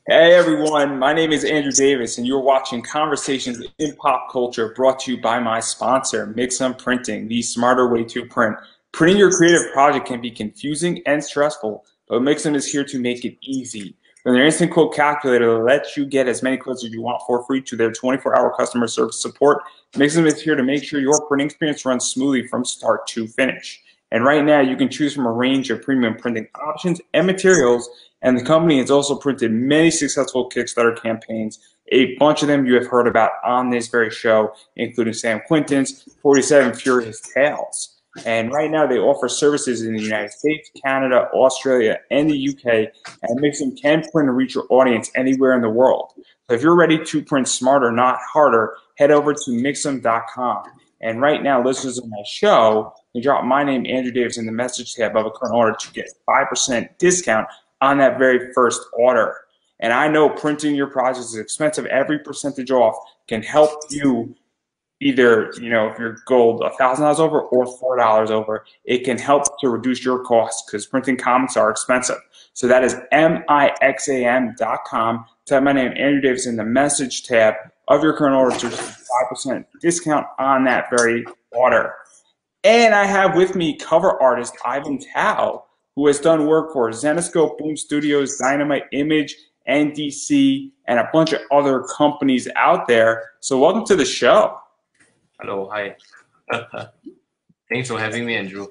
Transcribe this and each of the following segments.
Hey everyone, my name is Andrew Davis, and you're watching Conversations in Pop Culture, brought to you by my sponsor, Mixum Printing, the smarter way to print. Printing your creative project can be confusing and stressful, but Mixum is here to make it easy. From their instant quote calculator that lets you get as many quotes as you want for free to their 24-hour customer service support, Mixum is here to make sure your printing experience runs smoothly from start to finish. And right now, you can choose from a range of premium printing options and materials, and the company has also printed many successful Kickstarter campaigns. A bunch of them you have heard about on this very show, including Sam Quinton's 47 Furious Tales. And right now, they offer services in the United States, Canada, Australia, and the UK, and Mixum can print and reach your audience anywhere in the world. So if you're ready to print smarter, not harder, head over to Mixum.com. And right now, listeners of my show can drop my name, Andrew Davis, in the message tab of a current order to get 5% discount on that very first order. And I know printing your project is expensive. Every percentage off can help you either, if your goal $1,000 over or $4 over. It can help to reduce your costs because printing comics are expensive. So that is Mixam.com. Type my name, Andrew Davis, in the message tab of your current order to receive 5% discount on that very order. And I have with me cover artist Ivan Tao, who has done work for Zenescope, Boom Studios, Dynamite Image, NDC, and a bunch of other companies out there. So welcome to the show. Hello, hi. Thanks for having me, Andrew.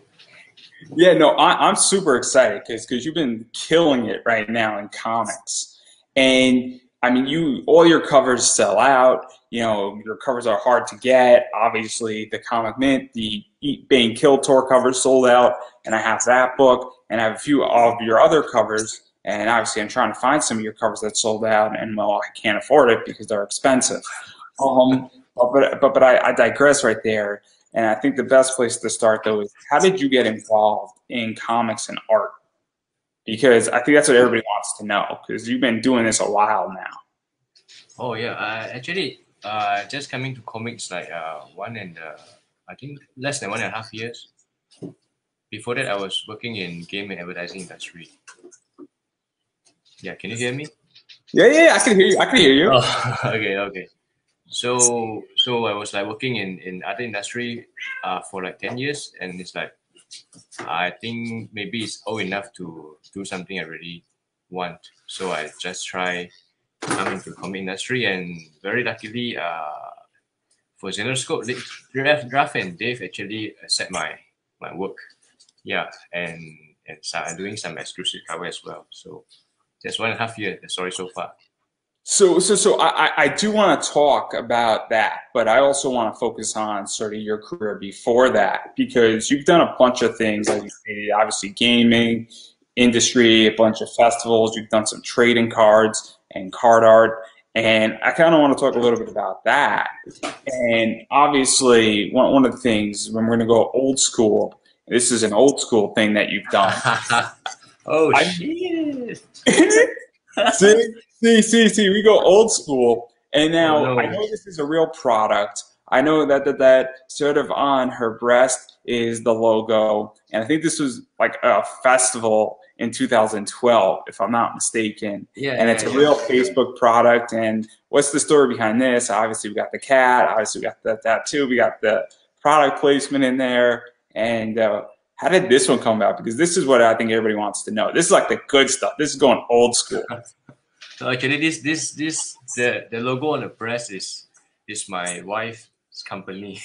Yeah, no, I'm super excited because you've been killing it right now in comics. And I mean, all your covers sell out. Your covers are hard to get. Obviously, the Comic Mint, the Eat, Bane, Kill tour covers sold out, and I have that book, and I have a few of your other covers. And obviously, I'm trying to find some of your covers that sold out, and well, I can't afford it because they're expensive. But I digress right there. And I think the best place to start, though, is how did you get involved in comics and art? Because I think that's what everybody wants to know, because you've been doing this a while now. Oh yeah, actually, just coming to comics like I think less than 1.5 years. Before that, I was working in game and advertising industry. Yeah, can you hear me? Yeah, I can hear you. I can hear you. Oh, okay. So I was like working in other industry for like 10 years, and it's like I think maybe it's old enough to do something I really want. So I just try coming to comic industry, and very luckily for Xanascope, Raf and Dave actually accept my work. Yeah, and start doing some exclusive cover as well. So just 1.5 years, the story so far. So I do want to talk about that, but I also want to focus on sort of your career before that, because you've done a bunch of things, like obviously gaming industry, a bunch of festivals, you've done some trading cards and card art, and I kind of want to talk a little bit about that. And obviously, one of the things, when we're going to go old school, this is an old school thing that you've done. Shit. See, we go old school. And now I know this is a real product. I know that sort of on her breast is the logo. And I think this was like a festival in 2012, if I'm not mistaken. And it's a real Facebook product. And what's the story behind this? Obviously, we got the cat. Obviously, we got the tattoo. We got the product placement in there. And how did this one come about? Because this is what I think everybody wants to know. This is like the good stuff. This is going old school. So actually, the logo on the breast is my wife's company.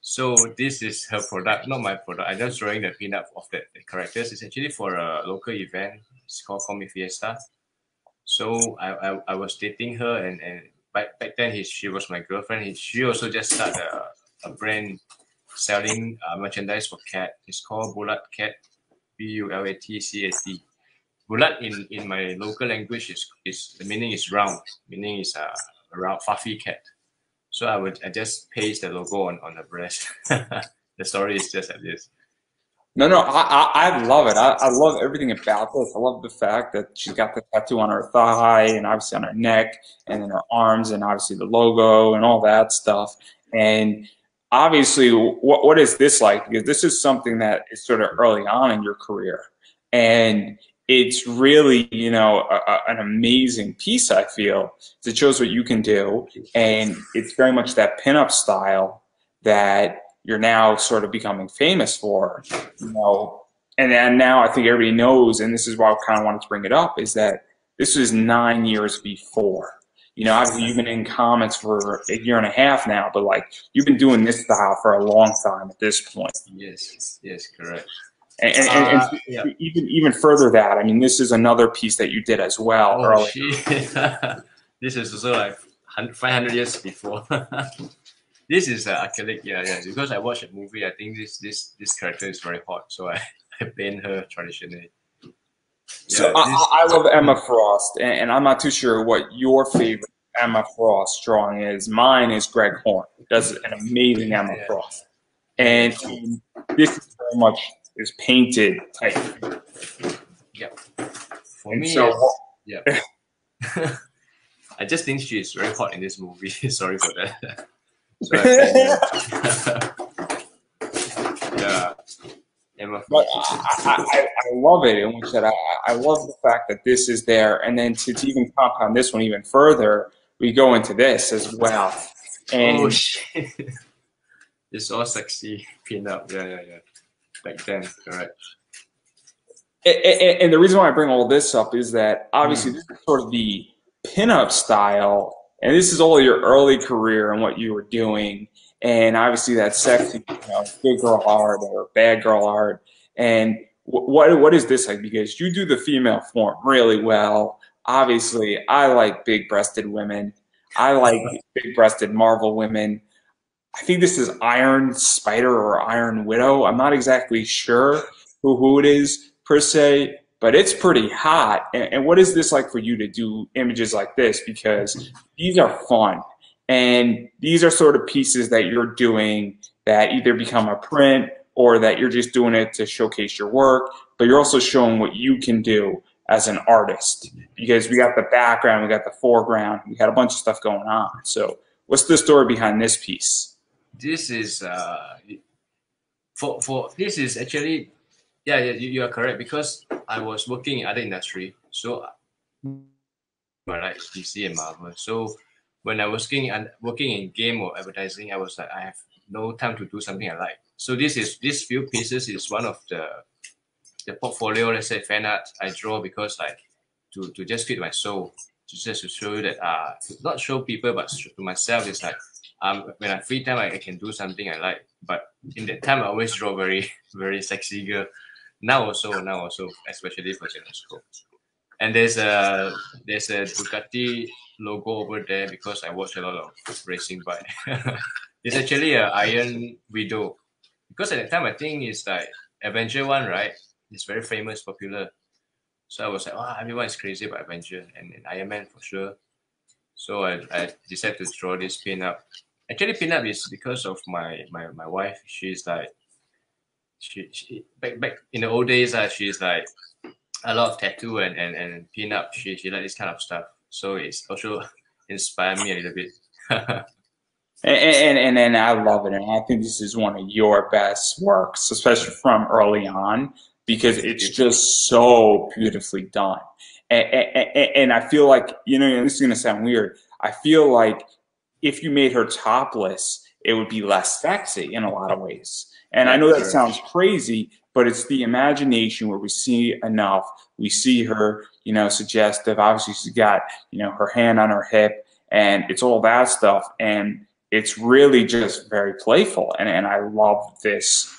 So this is her product, not my product. I'm just drawing the pin-up of the characters. It's actually for a local event. It's called Comic Fiesta. So I was dating her, and back then she was my girlfriend. She also just started a brand selling merchandise for cat. It's called Bulat Cat, BULATCAT. Bulat in my local language is the meaning is round, meaning is a round fluffy cat. So I just paste the logo on the breast. The story is just like this. No, I love it. I love everything about this. I love the fact that she's got the tattoo on her thigh and obviously on her neck and then her arms and obviously the logo and all that stuff. And obviously, what is this like? Because this is something that is sort of early on in your career. And it's really, an amazing piece, I feel. It shows what you can do, and it's very much that pinup style that you're now sort of becoming famous for, and then now I think everybody knows, and this is why I kind of wanted to bring it up, is that this was 9 years before. Obviously you've been in comics for a year and a half now, but like you've been doing this style for a long time at this point. Yes, yes, correct. And Yeah. even further that, I mean, this is another piece that you did as well Oh, early. shit. This is also like 500 years before. This is acrylic, yeah. Because I watched a movie, I think this character is very hot, so I paint her traditionally. So Yeah, I love Emma Frost, and I'm not too sure what your favorite Emma Frost drawing is. Mine is Greg Horn. Does an amazing Emma Frost, and this is very much is painted type. yeah. For And me, so, yeah. I just think she is very hot in this movie. Sorry for that. So yeah, Emma but Frost. I love it, and which that I love the fact that this is there, and then to even compound this one even further, we go into this as well. And Oh shit! It's all sexy pinup. Yeah. Back then, correct. And the reason why I bring all this up is that obviously this is sort of the pinup style, and this is all your early career and what you were doing, and obviously that sexy, good girl art or bad girl art. And what is this like? Because you do the female form really well. Obviously, I like big-breasted women. I like big-breasted Marvel women. I think this is Iron Spider or Iron Widow. I'm not exactly sure who it is per se, but it's pretty hot. And what is this like for you to do images like this? Because these are fun. And these are sort of pieces that you're doing that either become a print or that you're just doing it to showcase your work, but you're also showing what you can do as an artist. Because we got the background, we got the foreground, we got a bunch of stuff going on. So what's the story behind this piece? This is for this is actually you are correct because I was working in other industry, so like DC and Marvel. So when I was working in game or advertising, I was like I have no time to do something I like. So this few pieces is one of the portfolio. Let's say fan art I draw because like to just feed my soul, just to show you that not show people but to myself is like when I free time I can do something I like. But in that time I always draw very very sexy girl. Now also especially for Zenescope. And there's a Ducati logo over there because I watch a lot of racing bike. It's actually a Iron Widow because at that time I think it's like Avenger one, right? It's very famous, popular. So I was like, wow, everyone is crazy about Avenger and Iron Man for sure. So I decided to draw this pin-up. Actually, pin-up is because of my wife. She's like, she back in the old days, she's like a lot of tattoo and pin-up. She like this kind of stuff. So it's also inspired me a little bit. And I love it, and I think this is one of your best works, especially from early on, because it's just so beautifully done. And I feel like, this is gonna sound weird. I feel like if you made her topless, it would be less sexy in a lot of ways. And I Yeah, know that correct. sounds crazy, but it's the imagination where we see enough. We see her, suggestive. Obviously, she's got, her hand on her hip, and it's all that stuff. And it's really just very playful, and I love this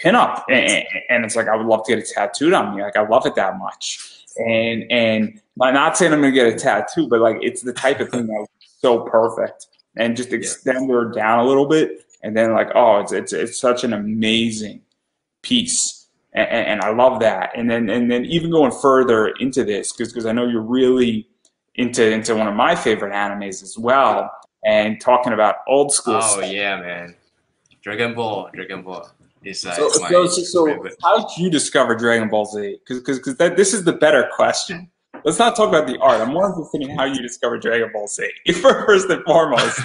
pinup, and it's like I would love to get it tattooed on me. Like I love it that much, and I'm not saying I'm gonna get a tattoo, but like it's the type of thing that was so perfect, and just extend her down a little bit, and then like it's such an amazing piece, and I love that, and then even going further into this because I know you're really into one of my favorite animes as well and talking about old school Oh stuff. yeah, man. Dragon Ball is like So, my so favorite. how did you discover Dragon Ball Z? Because this is the better question. Let's not talk about the art. I'm more interested in how you discovered Dragon Ball Z first and foremost.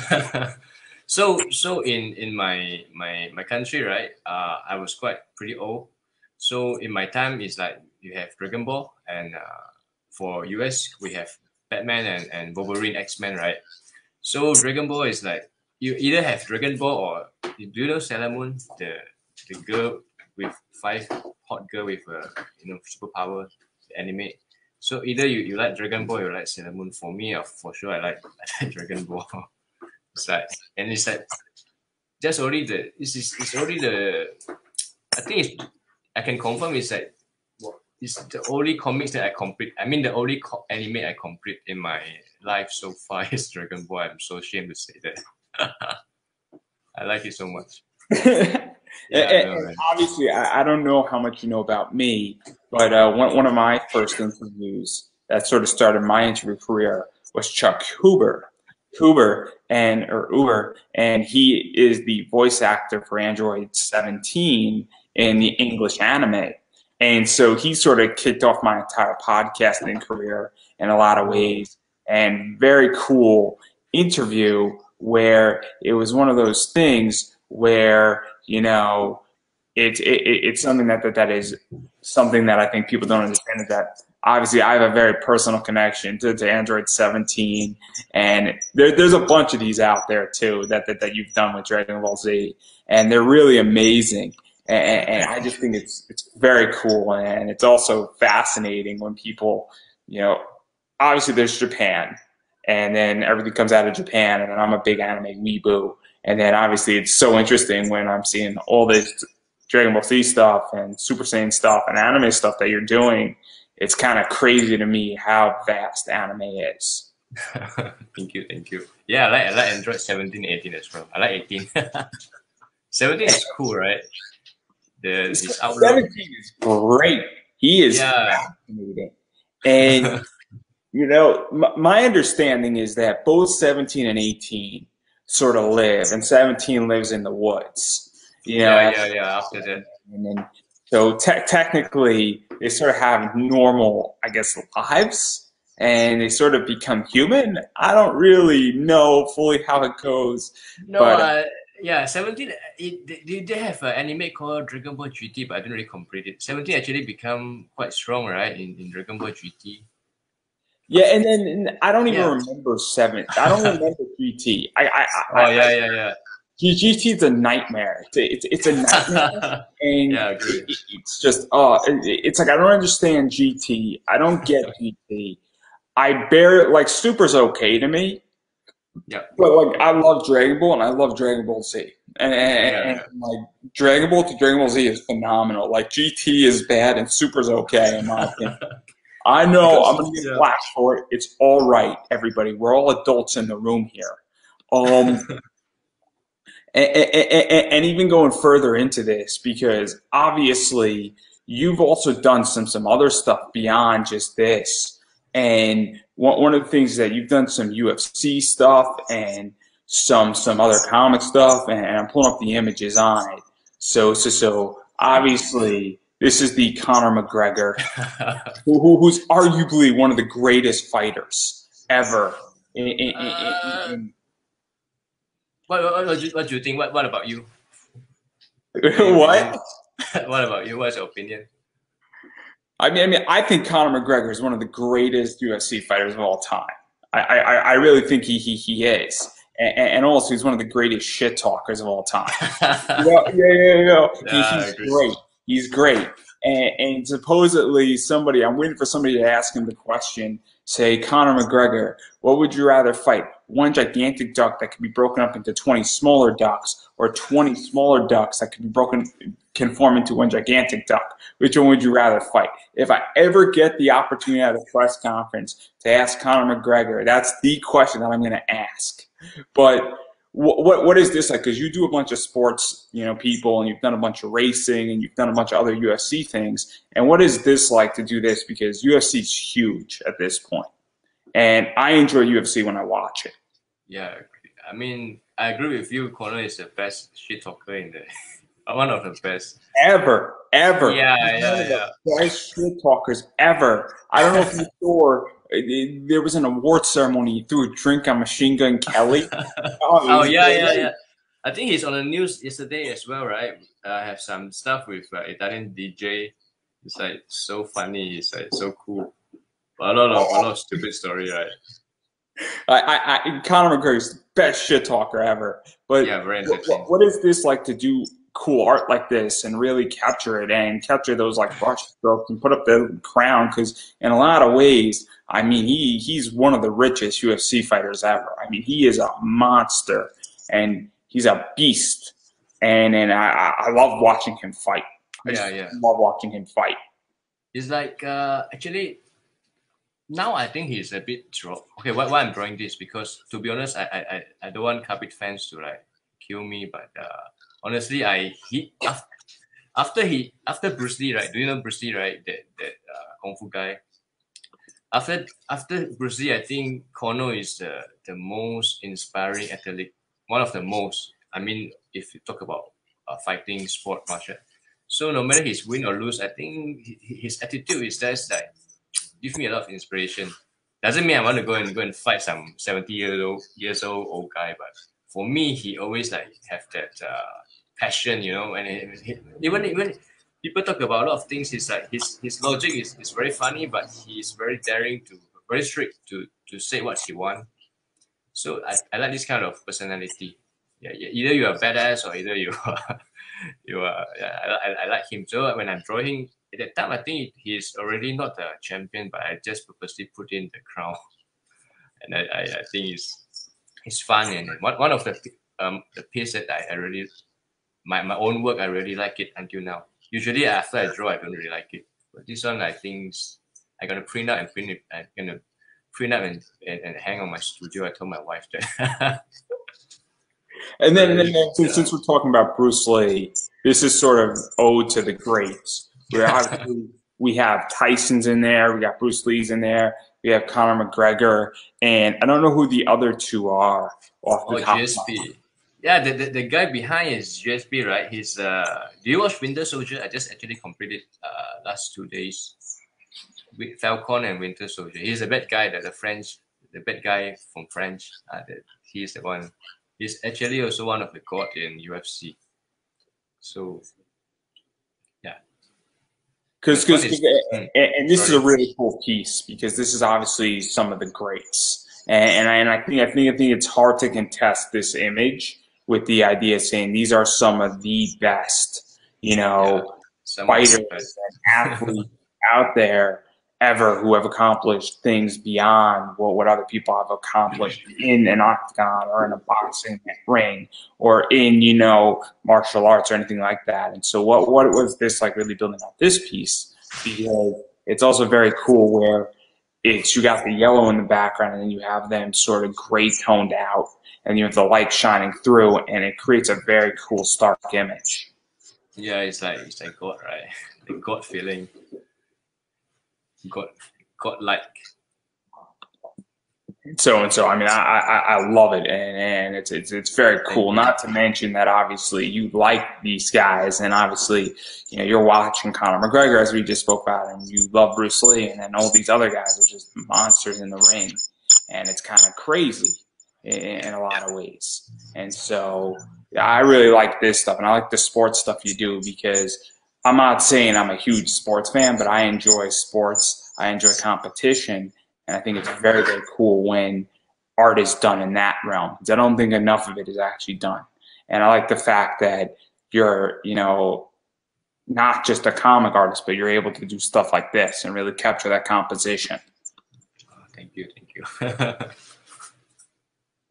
So in my country, right? I was quite pretty old. So in my time, it's like you have Dragon Ball, and for US we have Batman and Wolverine, X-Men, right? So Dragon Ball is like you either have Dragon Ball or do you know Sailor Moon, the girl with 5 hot girl with superpower, the anime. So either you like Dragon Ball or you like Sailor Moon. For me, for sure I like Dragon Ball. It's like just only it's only the I think I can confirm it's like it's the only comics that I complete. I mean, the only anime I complete in my life so far is Dragon Ball. I'm so ashamed to say that. I like it so much. And obviously, I don't know how much you know about me, but one of my first interviews that sort of started my interview career was Chuck Huber, and he is the voice actor for Android 17 in the English anime. And so he sort of kicked off my entire podcasting career in a lot of ways. And very cool interview where it was one of those things where, you know, it's something that is something that I think people don't understand, is that obviously I have a very personal connection to Android 17, and there's a bunch of these out there too that you've done with Dragon Ball Z, and they're really amazing. And I just think it's very cool, and it's also fascinating when people, you know, obviously there's Japan, and then everything comes out of Japan, and then I'm a big anime weeboo, and then obviously it's so interesting when I'm seeing all this Dragon Ball Z stuff and Super Saiyan stuff and anime stuff that you're doing. It's kind of crazy to me how vast anime is. Thank you. Yeah, I like Android 17, 18 as well. I like 18. 17 is cool, right? This 17 is great. He is fascinating. And, you know, my understanding is that both 17 and 18 sort of live, and 17 lives in the woods. You know, after that. And then, so technically, they sort of have normal, I guess, lives, and they sort of become human. I don't really know fully how it goes. No, but, 17, they have an anime called Dragon Ball GT, but I didn't really complete it. 17 actually become quite strong, right, in Dragon Ball GT. Yeah, and then I don't even remember 7. I don't remember GT. GT is a nightmare. It's a nightmare, and it's just it's like I don't understand GT. I don't get GT. I like Super's okay to me. Yeah. But like I love Dragon Ball and I love Dragon Ball Z. And like Dragon Ball to Dragon Ball Z is phenomenal. Like GT is bad and Super's okay in my opinion. I know I'm gonna get flash for it. It's all right, everybody. We're all adults in the room here. And even going further into this, because obviously you've also done some other stuff beyond just this. And one of the things is that you've done some UFC stuff and some other comic stuff, and I'm pulling up the images on it. So obviously this is the Conor McGregor, who's arguably one of the greatest fighters ever. What do you think? What about you? What? What about you? What's your opinion? I mean, I think Conor McGregor is one of the greatest UFC fighters of all time. I really think he is, and also he's one of the greatest shit talkers of all time. He's great. He's great, and supposedly I'm waiting for somebody to ask him the question. Say, Conor McGregor, what would you rather fight? One gigantic duck that can be broken up into 20 smaller ducks, or 20 smaller ducks that can form into one gigantic duck? Which one would you rather fight? If I ever get the opportunity at a press conference to ask Conor McGregor, that's the question that I'm going to ask. But what is this like? Because you do a bunch of sports, people, and you've done a bunch of racing, and you've done a bunch of other UFC things. And what is this like to do this? Because UFC is huge at this point, and I enjoy UFC when I watch it. Yeah, I mean, I agree with you. Conor is the best shit talker in the one of the best ever. Yeah. Best shit talkers ever. I don't know if you saw. There was an award ceremony. He threw a drink on Machine Gun Kelly. Yeah. I think he's on the news yesterday as well, right? I have some stuff with Italian DJ It's like so funny. It's like so cool. But a lot of stupid story, right? Conor McGregor's the best shit talker ever. But yeah, very entertaining. What is this like to do cool art like this and really capture it and capture those like brush strokes and put up the crown? Because in a lot of ways, I mean, he's one of the richest UFC fighters ever. I mean, he is a monster and he's a beast. And I love watching him fight. I love watching him fight. It's like actually. Now I think he's a bit dropped. Okay, why I'm drawing this, because to be honest, I don't want Khabib fans to like kill me, but honestly, after Bruce Lee, right? Do you know Bruce Lee, right? That kung fu guy. After Bruce Lee, I think Conor is the most inspiring athlete, one of the most. I mean, if you talk about fighting sport, martial. So no matter his win or lose, I think his attitude is just like give me a lot of inspiration. Doesn't mean I want to go and fight some 70 years old guy, but for me, he always like have that passion, you know. And even people talk about a lot of things, he's like his logic is very funny, but he's very daring very strict to say what he wants. So I like this kind of personality. Yeah, either you are badass or either you are I like him. So when I'm drawing. At that time, I think he's already not a champion, but I just purposely put in the crown, and I think it's fun, and one of the piece that I really my own work I really like it until now. Usually after I draw, I don't really like it, but this one I think I'm gonna print out and print it. I'm gonna print out and hang on my studio. I told my wife that. And then since we're talking about Bruce Lee, this is sort of ode to the greats. We have Tyson's in there. We got Bruce Lee's in there. We have Conor McGregor, and I don't know who the other two are. GSP. Yeah, the guy behind is GSP, right? He's do you watch Winter Soldier? I just actually completed last 2 days with Falcon and Winter Soldier. He's a bad guy, the bad guy from French. He's the one. He's actually also one of the god in UFC. So. And this is a really cool piece because this is obviously some of the greats, and I think it's hard to contest this image with the idea of saying these are some of the best, fighters and athletes out there ever who have accomplished things beyond what other people have accomplished in an octagon or in a boxing ring or in, martial arts or anything like that. And so what was this like really building out this piece? Because it's also very cool where you got the yellow in the background and then you have them sort of gray toned out and you have the light shining through and it creates a very cool stark image. Yeah, it's like God, right? The God feeling. God like. So I mean I love it and it's very cool. Not to mention that obviously you like these guys and obviously you're watching Conor McGregor as we just spoke about and you love Bruce Lee and then all these other guys are just monsters in the ring and it's kind of crazy in a lot of ways. And so I really like this stuff and I like the sports stuff you do because I'm not saying I'm a huge sports fan, but I enjoy sports. I enjoy competition. And I think it's very, very cool when art is done in that realm. Because I don't think enough of it is actually done. And I like the fact that you're, not just a comic artist, but you're able to do stuff like this and really capture that composition. Oh, thank you.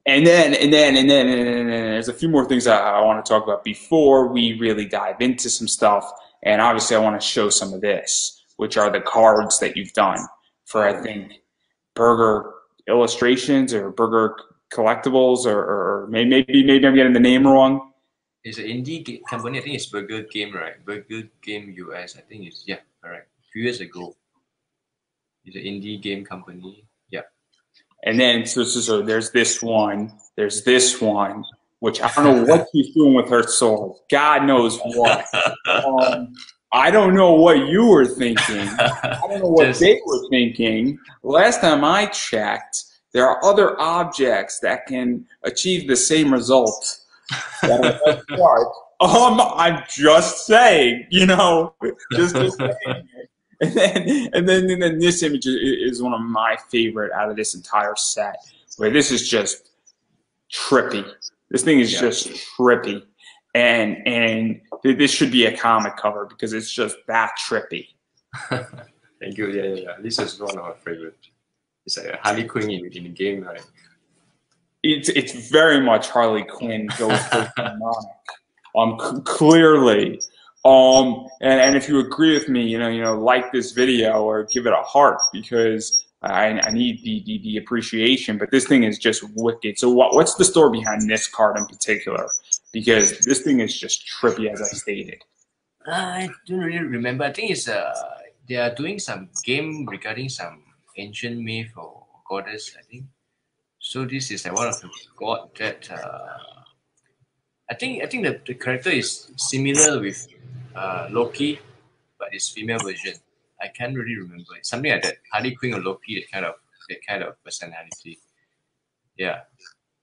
And then there's a few more things I want to talk about before we really dive into some stuff. And obviously I want to show some of this, which are the cards that you've done for, I think, Burger Illustrations or Burger Collectibles or maybe I'm getting the name wrong. It's an indie company. I think it's Burger Game, right? Burger Game US. I think it's, correct. A few years ago. It's an indie game company. Yeah. And then, so there's this one, which I don't know what she's doing with her sword. God knows what. I don't know what you were thinking. I don't know what they were thinking. Last time I checked, there are other objects that can achieve the same result I'm just saying, just saying. And then this image is one of my favorite out of this entire set, where this is just trippy. This thing is just trippy, and this should be a comic cover because it's just that trippy. Thank you. Yeah. This is one of my favorites. It's like a Harley Quinn in the game, right? It's very much Harley Quinn goes for demonic. Clearly. And if you agree with me, like this video or give it a heart because I need the appreciation. But this thing is just wicked. So what's the story behind this card in particular? Because this thing is just trippy, as I stated. I don't really remember. I think it's they are doing some game regarding some ancient myth or goddess, I think. So this is one of the god that I think the character is similar with Loki, but it's female version. I can't really remember. It's something like that. Harley Quinn or Loki, that kind of personality. Yeah.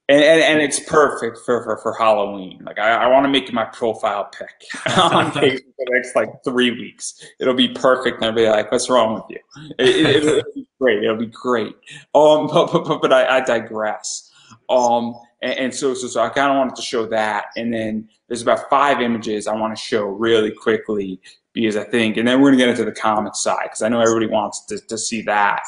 And it's perfect for Halloween. Like I want to make my profile pic on Facebook for the next 3 weeks. It'll be perfect, and I'll be like, "What's wrong with you?" It'll be great. It'll be great. But I digress. And so I kind of wanted to show that, and then there's about 5 images I want to show really quickly because I think, and then we're gonna get into the comic side because I know everybody wants to see that.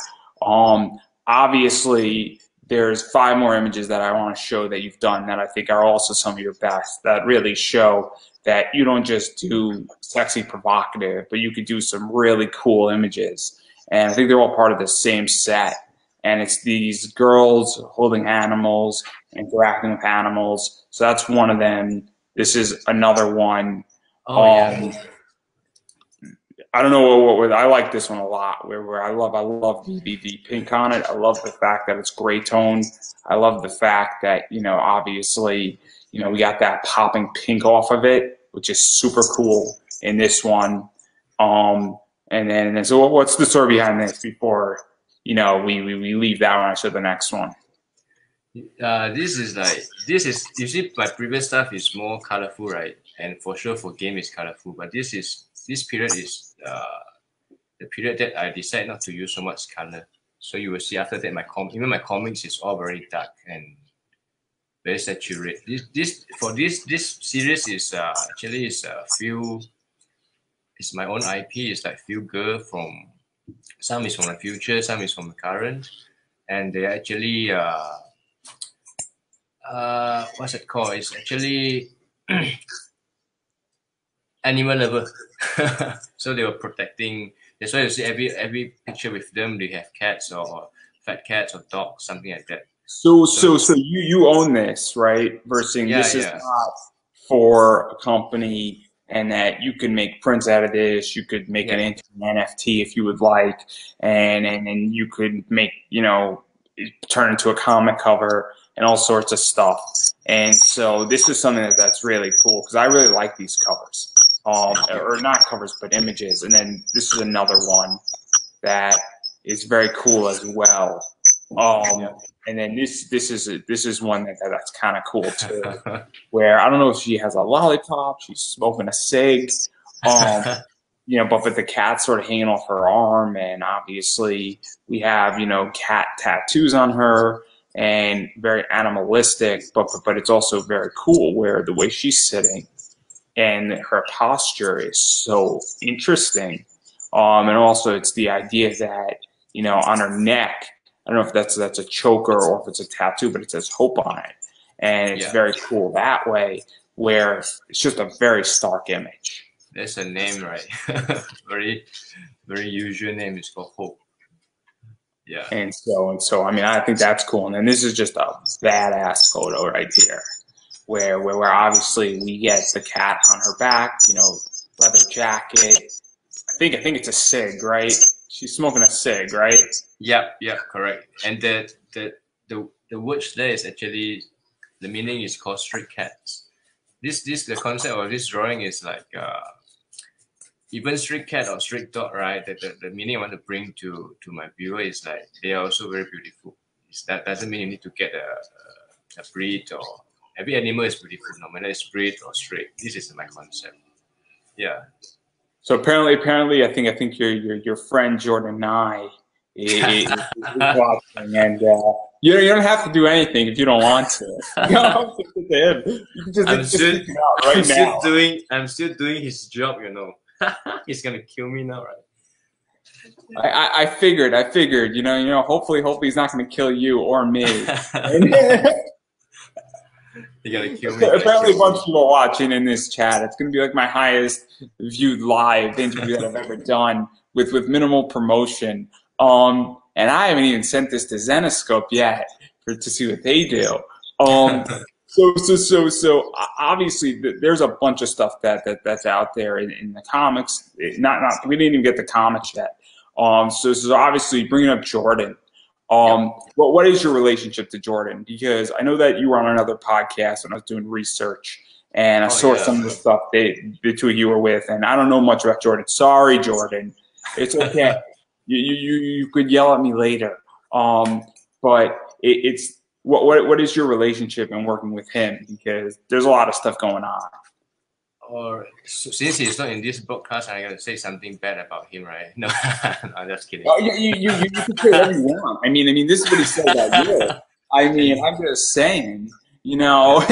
Obviously. There's 5 more images that I want to show that you've done that I think are also some of your best that really show that you don't just do sexy provocative, but you could do some really cool images. And I think they're all part of the same set. And it's these girls holding animals, interacting with animals. So that's one of them. This is another one. I don't know what I like this one a lot. Where I love the pink on it. I love the fact that it's gray tone. I love the fact that obviously we got that popping pink off of it, which is super cool in this one. And then so what's the story behind this before we leave that one? I show the next one. This is you see my previous stuff is more colorful, right? And for sure for game is colorful, but this period is the period that I decide not to use so much color. So you will see after that even my comics is all very dark and very saturated. This series is actually is it's my own IP. It's like few girl from some is from the future, some is from the current, and they actually what's it called? It's actually animal lover. So they were protecting. That's why you see every picture with them. They have cats or fat cats or dogs, something like that. So you own this, right? Versus this is not for a company, and that you can make prints out of this. You could make an NFT if you would like, and you could make turn into a comic cover and all sorts of stuff. And so this is something that's really cool because I really like these covers. Or not covers, but images. And then this is another one that is very cool as well. And then this is one that's kind of cool too, where I don't know if she has a lollipop, she's smoking a cig, but the cat's sort of hanging off her arm, and obviously we have cat tattoos on her and very animalistic, but it's also very cool where the way she's sitting. And her posture is so interesting. And also it's the idea that, on her neck, I don't know if that's a choker or if it's a tattoo, but it says hope on it. And it's very cool that way, where it's just a very stark image. That's a name, right? Very, very usual name is called Hope. Yeah. And so, I mean, I think that's cool. And then this is just a badass photo right here. Where obviously we get the cat on her back, leather jacket. I think it's a cig, right? She's smoking a cig, right? Yeah, correct. And the words there is actually the meaning is called street cats. The concept of this drawing is like even street cat or street dog, right? The meaning I want to bring to my viewer is like they are also very beautiful. That doesn't mean you need to get a breed or Every animal is beautiful, no matter it's straight or straight. This is my concept. Yeah. So apparently, I think your friend Jordan Nye is watching, and you don't have to do anything if you don't want to. You don't have to sit to him. You can just stick it out right now. I'm still doing his job, you know. He's gonna kill me now, right? I figured, you know, hopefully he's not going to kill you or me. You're gonna kill me. Apparently, a bunch of people watching in this chat. It's going to be like my highest viewed live interview that I've ever done with minimal promotion. And I haven't even sent this to Zenescope yet to see what they do. So obviously there's a bunch of stuff that's out there in the comics. We didn't even get the comics yet. So obviously bringing up Jordan. What is your relationship to Jordan? Because I know that you were on another podcast when I was doing research, and I saw some of the stuff the two of you were with, and I don't know much about Jordan. Sorry, Jordan. It's okay. You could yell at me later. But it's what is your relationship in working with him? Because there's a lot of stuff going on. Or since he's not in this broadcast, I'm gonna say something bad about him, right? No, I'm just kidding. Oh, you can say whatever you want. I mean, this is what he said about you. I mean, I'm just saying, you know.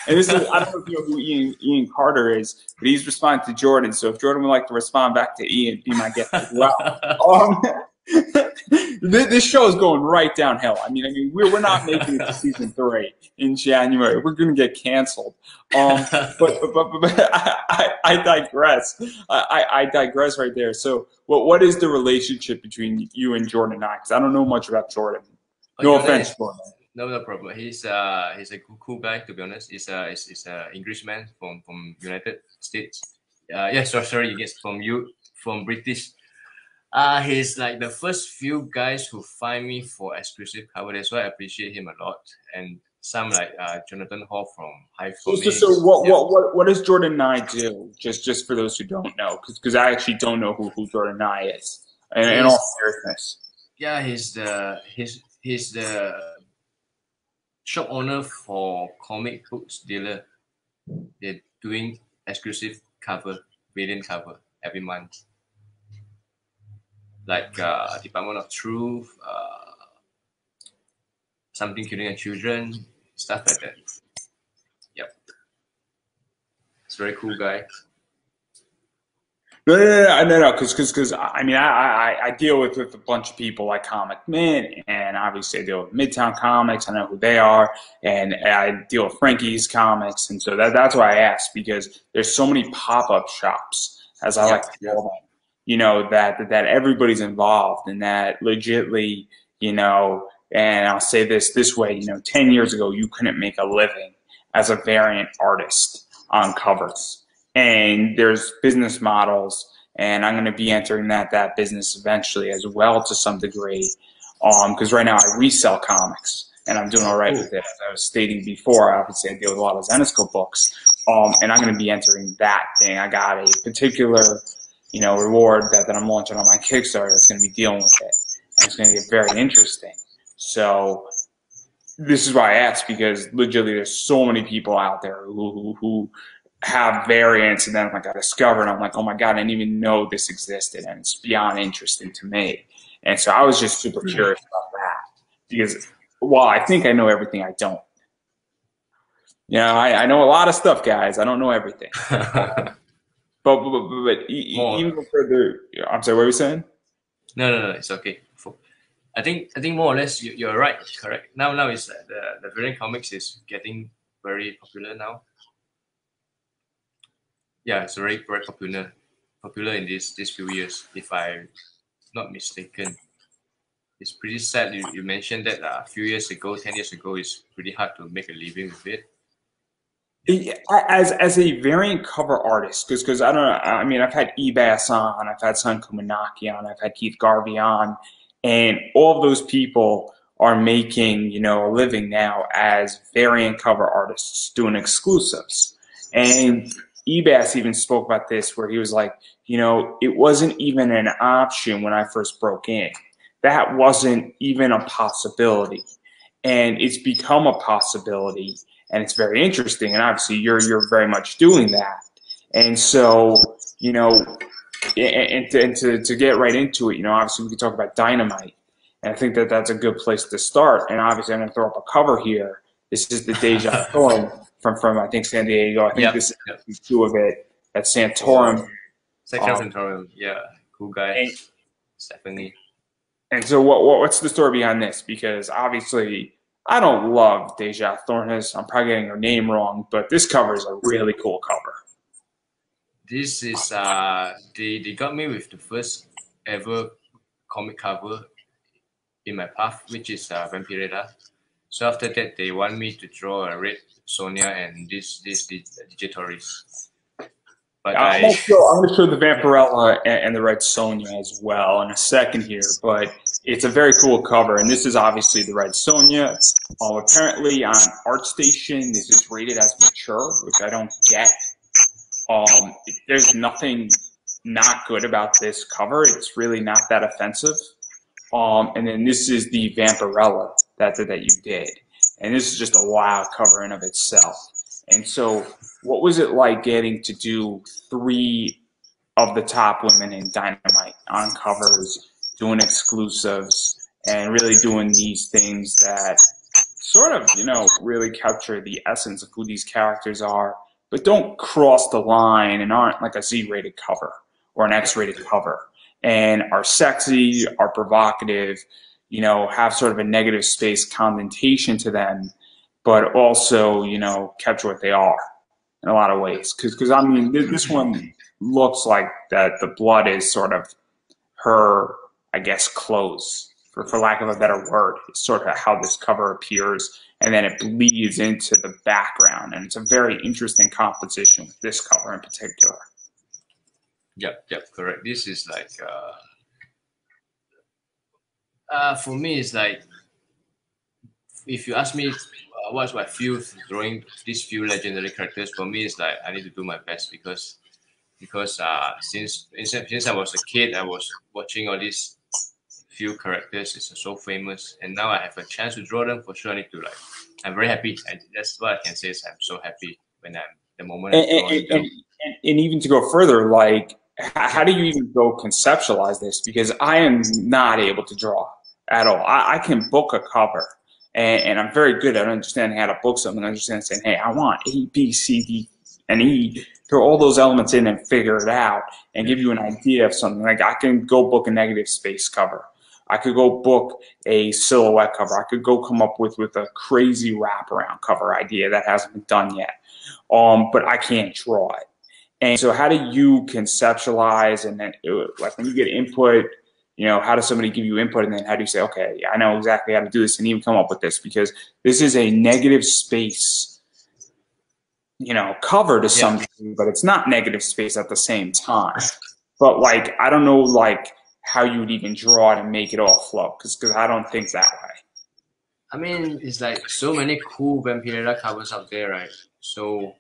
And this is, I don't know if you know who Ian Carter is, but he's responding to Jordan. So if Jordan would like to respond back to Ian, be my guest as well. This show is going right downhill. I mean, we're not making it to season 3 in January. We're going to get canceled. But I digress. I digress right there. So, what is the relationship between you and Jordan Knox? Because I don't know much about Jordan. No offense, Jordan. No problem. He's a cool guy, to be honest. He's a Englishman from United States. Sorry, yes, from British. He's like the first few guys who find me for exclusive cover. That's why I appreciate him a lot. And some like Jonathan Hall from High Comics. So what does Jordan Nye do? Just for those who don't know, because I actually don't know who Jordan Nye is. In all seriousness. Yeah, he's the shop owner for comic books dealer. They're doing exclusive cover, variant cover every month. Like Department of Truth, Something Killing the Children, stuff like that. Yep. It's a very cool guy. No, because I mean, I deal with a bunch of people like Comic Mint, and obviously I deal with Midtown Comics. I know who they are, and I deal with Frankie's Comics, and so that's why I asked, because there's so many pop-up shops, as I like to call them, you know, that everybody's involved, and that legitly, you know, and I'll say this way, you know, 10 years ago, you couldn't make a living as a variant artist on covers. And there's business models, and I'm going to be entering that business eventually as well to some degree, because right now I resell comics, and I'm doing all right with it. As I was stating before, obviously I deal with a lot of Zenescope books, and I'm going to be entering that thing. I got a particular, you know, reward that I'm launching on my Kickstarter that's going to be dealing with it, and it's going to get very interesting. So this is why I asked, because legitimately there's so many people out there who have variants, and then like I discovered, I'm like, oh my god, I didn't even know this existed, and it's beyond interesting to me. And so I was just super curious about that, because while I think I know everything, I don't. You know, I know a lot of stuff, guys. I don't know everything. but even further, I'm sorry, what were you saying? No, it's okay. I think more or less you're right, correct. Now is the variant comics is getting very popular now. Yeah, it's very popular in these few years, if I'm not mistaken. It's pretty sad. You mentioned that a few years ago, 10 years ago, it's pretty hard to make a living with it. As a variant cover artist, because I don't know, I mean, I've had Ebass on, I've had Sun Kumanaki on, I've had Keith Garvey on, and all of those people are making, you know, a living now as variant cover artists doing exclusives. And Ebass even spoke about this, where he was like, you know, it wasn't even an option when I first broke in. That wasn't even a possibility. And it's become a possibility. and it's very interesting. And obviously, you're very much doing that. And so, you know, and to get right into it, you know, obviously we can talk about Dynamite, and I think that that's a good place to start. And obviously, I'm going to throw up a cover here. This is the Deja Thorn from I think San Diego. I think this is two of it at Santorum. Santorum, yeah, cool guy, and, Stephanie. And so what's the story behind this? Because obviously I don't love Deja Thornus. I'm probably getting her name wrong, but this cover is a really cool cover. This is they got me with the first ever comic cover in my path, which is Vampirella. So after that, they want me to draw a red Sonia and this Digitoris. But I'm going to show the Vampirella and the red Sonja as well in a second here, but it's a very cool cover, and this is obviously the red Sonja. Apparently on ArtStation, this is rated as mature, which I don't get. There's nothing not good about this cover. It's really not that offensive. And then this is the Vampirella that you did, and this is just a wild cover in of itself. And so, what was it like getting to do 3 of the top women in Dynamite on covers, doing exclusives, and really doing these things that sort of, you know, really capture the essence of who these characters are, but don't cross the line and aren't like a Z-rated cover or an X-rated cover, and are sexy, are provocative, you know, have sort of a negative space connotation to them, but also, you know, capture what they are in a lot of ways. Because I mean, this one looks like that the blood is sort of her, I guess, clothes, for lack of a better word. It's sort of how this cover appears, and then it bleeds into the background. And it's a very interesting composition with this cover in particular. Yep, correct. This is like, for me, it's like, if you ask me what's my feel drawing these few legendary characters, for me it's like I need to do my best because since I was a kid, I was watching all these few characters. It's so famous, and now I have a chance to draw them. For sure, I need to I'm very happy. That's what I can say is I'm so happy when I'm the moment I'm drawing them. And even to go further, like, how do you even go conceptualize this? Because I am not able to draw at all. I can book a cover. And I'm very good at understanding how to book something. I understand saying, hey, I want A, B, C, D, and E. Throw all those elements in and figure it out and give you an idea of something. Like, I can go book a negative space cover. I could go book a silhouette cover. I could go come up with a crazy wraparound cover idea that hasn't been done yet. But I can't draw it. And so how do you conceptualize, and then, like, when you get input, you know, how does somebody give you input, and then how do you say, okay, I know exactly how to do this and even come up with this? Because this is a negative space, you know, cover to some degree, but it's not negative space at the same time. But, like, I don't know, like, how you would even draw it and make it all flow, because I don't think that way. I mean, it's like so many cool Vampirella covers out there, right? So,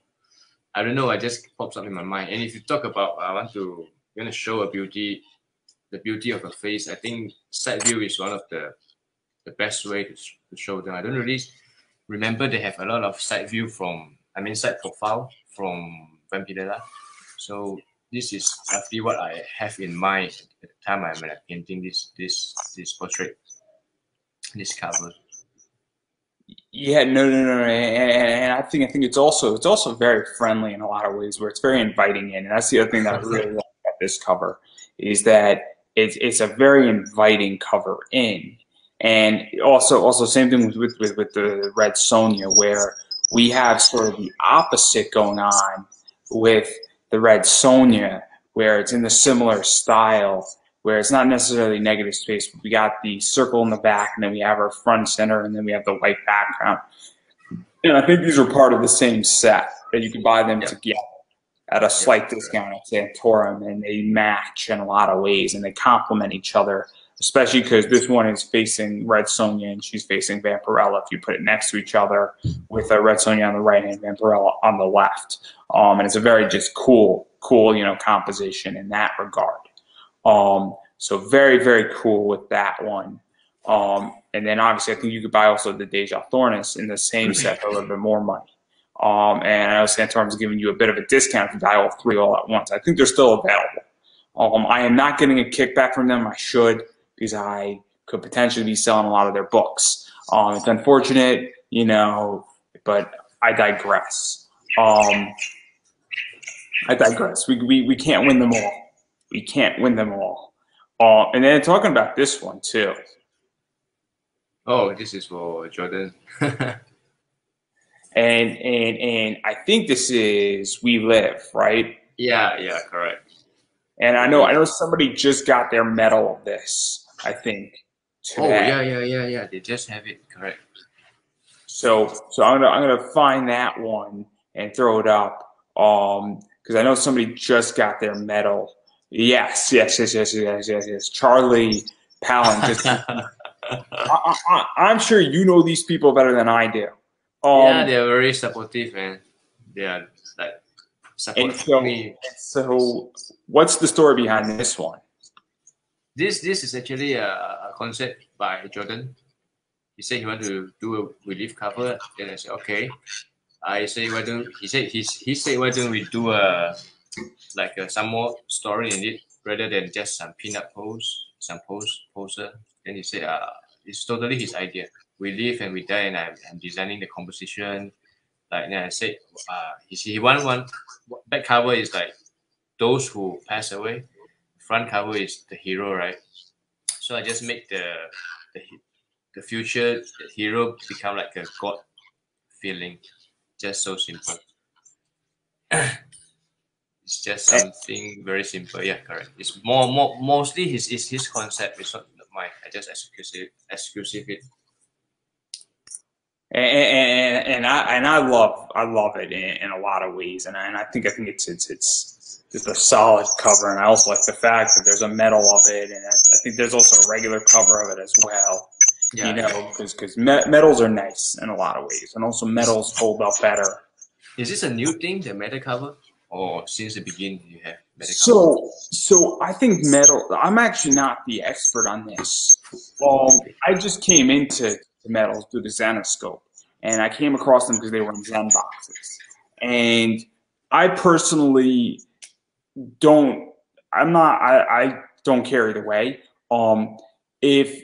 I don't know, it just pops up in my mind. And if you talk about, I want to show the beauty of a face, I think side view is one of the best way to show them. I don't really remember they have a lot of side view side profile from Vampirella. So this is roughly what I have in mind at the time when I'm painting this portrait, this cover. Yeah, no, and I think it's also very friendly in a lot of ways, where it's very inviting in. And that's the other thing that I really like about this cover, is that it's a very inviting cover in. And also same thing with the red Sonja, where we have sort of the opposite going on with the red Sonja, where it's in the similar style, where it's not necessarily negative space, but we got the circle in the back, and then we have our front and center, and then we have the white background. And I think these are part of the same set, that you can buy them together at a slight discount at Santorum, and they match in a lot of ways, and they complement each other, especially because this one is facing red Sonja and she's facing Vampirella. If you put it next to each other, with a red Sonja on the right and Vampirella on the left, and it's a very just cool, you know, composition in that regard. So very, very cool with that one. And then obviously I think you could buy also the Deja Thornus in the same set for a little bit more money. And I know Santorum's giving you a bit of a discount if you buy all three all at once. I think they're still available. I am not getting a kickback from them. I should, because I could potentially be selling a lot of their books. It's unfortunate, but I digress. We can't win them all. We can't win them all. And then talking about this one too. Oh, this is for Jordan. and I think this is We Live, right? Yeah, correct. And I know somebody just got their medal of this, I think. Today. Oh yeah. They just have it, correct. So I'm gonna find that one and throw it up. Because I know somebody just got their medal. Yes. Charlie Palin just. I'm sure you know these people better than I do. Yeah, they're very supportive, man. They are like supporting me. So, what's the story behind this one? This is actually a concept by Jordan. He said he wanted to do a relief cover. Then I said okay. I say why don't he said why don't we do some more story in it rather than just some pinup pose, some poster. Then he said it's totally his idea. We live and we die, and I'm designing the composition. Like then I said he one back cover is like those who pass away. Front cover is the hero, right? So I just make the future hero become like a god feeling. Just so simple. It's just something very simple. Yeah, correct. It's mostly his concept. It's not mine. I just exclusive it. And I love it in a lot of ways, and I think it's just a solid cover, and I also like the fact that there's a medal of it, and I think there's also a regular cover of it as well. Yeah, because medals are nice in a lot of ways, and also medals hold up better. Is this a new thing, the medal cover, or since the beginning you have medal cover? So I think medal. I'm actually not the expert on this. I just came into the medals through the Zenescope, and I came across them because they were in Zen boxes, and I personally don't. I don't care either way. If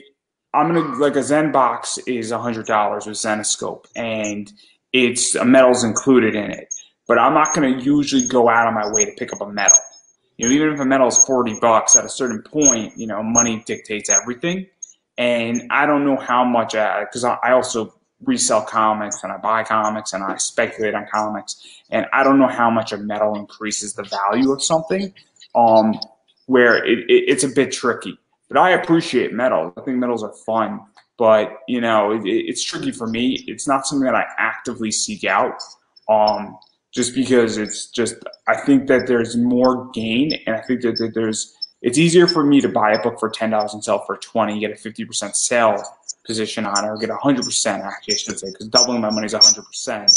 I'm gonna like a Zen box is $100 with Zenescope, and it's a medal's included in it. But I'm not gonna usually go out of my way to pick up a medal. Even if a medal is $40, at a certain point, money dictates everything. And I don't know how much, because I also resell comics and I buy comics and I speculate on comics, and I don't know how much a medal increases the value of something. Where it's a bit tricky. But I appreciate medals. I think medals are fun. But, it's tricky for me. It's not something that I actively seek out just because I think that there's more gain. And I think that it's easier for me to buy a book for $10 and sell for $20, get a 50% sale position on it, or get 100%, actually, I should say, because doubling my money is 100%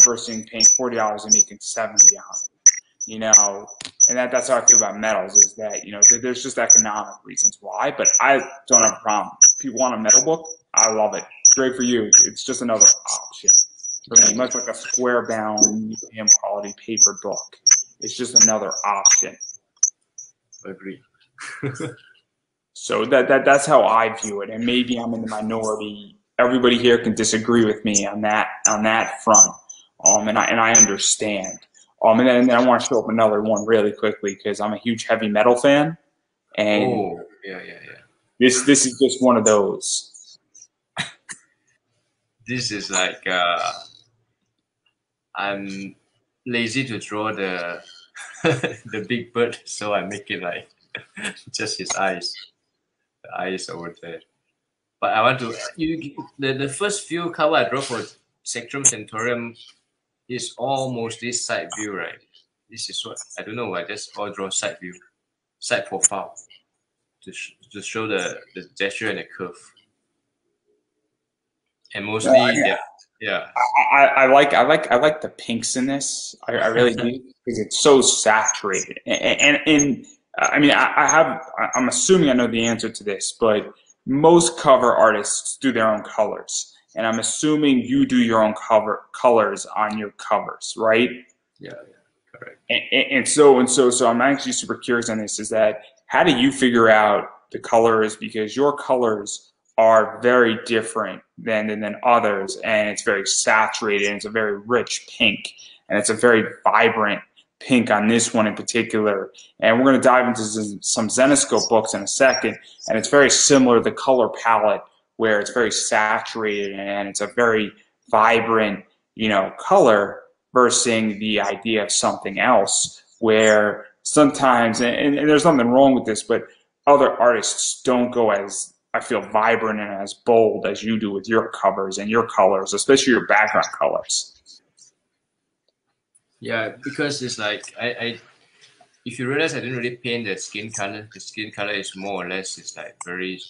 versus paying $40 and making $70 on it. And that's how I feel about medals is that, there's just economic reasons why, but I don't have a problem. If people want a medal book, I love it. Great for you. It's just another option for me, much like a square bound museum quality paper book. It's just another option. I agree. So that's how I view it. And maybe I'm in the minority. Everybody here can disagree with me on that front. And I understand. And then I want to show up another one really quickly because I'm a huge heavy metal fan, and yeah. This is just one of those. This is like I'm lazy to draw the the big bird, so I make it like just his eyes, the eyes over there. But I want to the first few cover I draw for Spectrum Centurium. It's all mostly side view, right? This is what I don't know. I just all draw side view, side profile to show the gesture and the curve. And mostly, yeah. I like the pinks in this. I really do because it's so saturated. And I mean, I'm assuming I know the answer to this, but most cover artists do their own colors. and I'm assuming you do your own colors on your covers, right? Yeah, correct. So I'm actually super curious on this. Is that how do you figure out the colors? Because your colors are very different than others, and it's very saturated, and it's a very rich pink, and it's a very vibrant pink on this one in particular. And we're going to dive into some Zenescope books in a second, and it's very similar, the color palette, where it's very saturated and it's a very vibrant, color versus the idea of something else where sometimes, and there's nothing wrong with this, but other artists don't go as, I feel, vibrant and as bold as you do with your covers and your colors, especially your background colors. Yeah, because it's like I if you realize I didn't really paint the skin color. The skin color is more or less, it's like very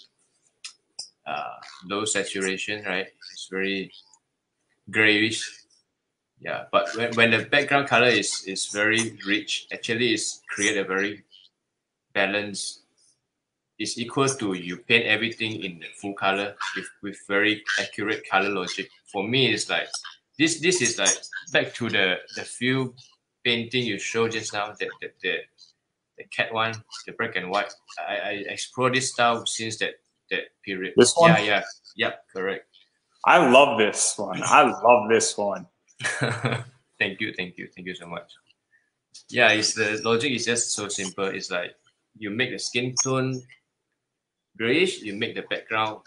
low saturation, right? It's very grayish. Yeah, but when the background color is very rich, actually it's create a very balanced. It's equal to you paint everything in the full color with very accurate color logic. For me, it's like this is like back to the few painting you showed just now, the cat one, the black and white. I explore this style since that period. This one? Yeah, correct. I love this one. I love this one. Thank you so much. Yeah, it's the logic is just so simple. It's like you make the skin tone grayish, you make the background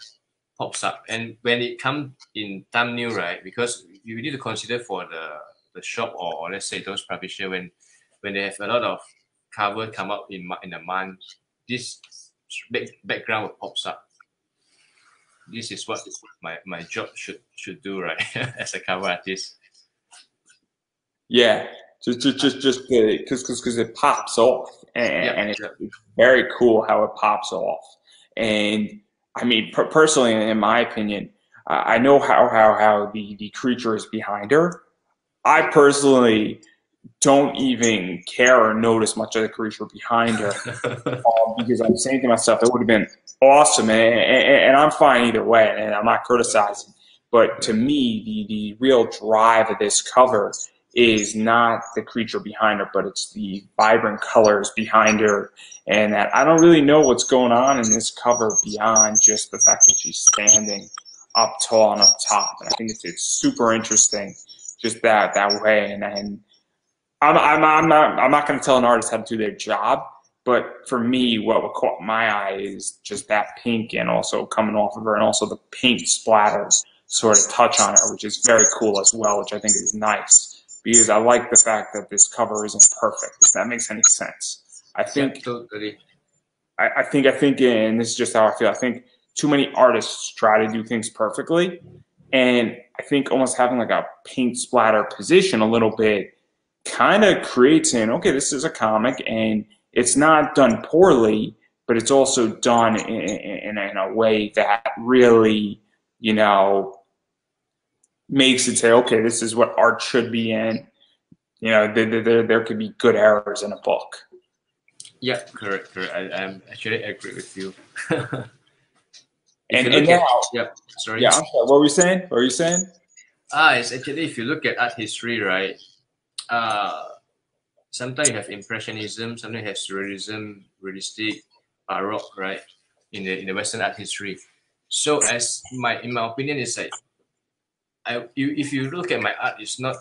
pops up, and when it comes in thumbnail, right? Because you need to consider for the shop or let's say those publisher when they have a lot of cover come up in a month, this background will pops up. This is what my job should do, right? As a cover artist. Yeah, just because it pops off, and Yep. it's very cool how it pops off. And I mean, personally, in my opinion, I know how the creature is behind her. I personally don't even care or notice much of the creature behind her because I'm saying to myself, it would have been awesome, and I'm fine either way, and I'm not criticizing. But to me, the real drive of this cover is not the creature behind her, but it's the vibrant colors behind her, and that I don't really know what's going on in this cover beyond just the fact that she's standing up tall and up top, and I think it's super interesting just that way, and I'm not going to tell an artist how to do their job, but for me, what caught my eye is just that pink and also coming off of her, and also the paint splatter sort of touch on her, which is very cool as well, which I think is nice because I like the fact that this cover isn't perfect. If that makes any sense, I think. Yeah, totally. I think, and this is just how I feel. I think too many artists try to do things perfectly, and I think almost having like a paint splatter position a little bit kind of creates okay, this is a comic and it's not done poorly, but it's also done in a way that really, makes it say, okay, this is what art should be in. There could be good errors in a book. Yeah, correct. I'm actually agree with you. And now, sorry. yeah, I'm sorry, what were you saying? What were you saying? It's actually if you look at art history, right? Sometimes you have impressionism, sometimes you have surrealism, realistic, baroque, right? In the Western art history. So in my opinion, it's like if you look at my art, it's not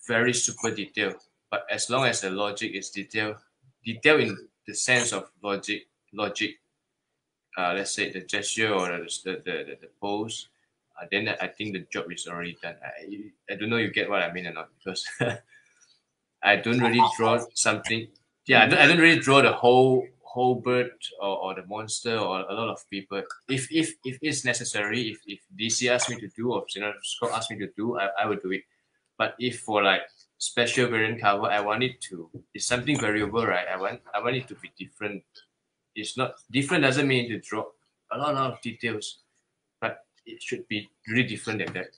very super detailed, but as long as the logic is detailed in the sense of logic, let's say the gesture or the pose, then I think the job is already done. I don't know you get what I mean or not, because I don't really draw something. Yeah, I don't really draw the whole bird or the monster or a lot of people. If it's necessary, if DC asks me to do or Xanascope asks me to do, I would do it. But if for like special variant cover, I want it to. It's something variable, right? I want it to be different. It's not different doesn't mean to draw a lot of details, but it should be really different than that.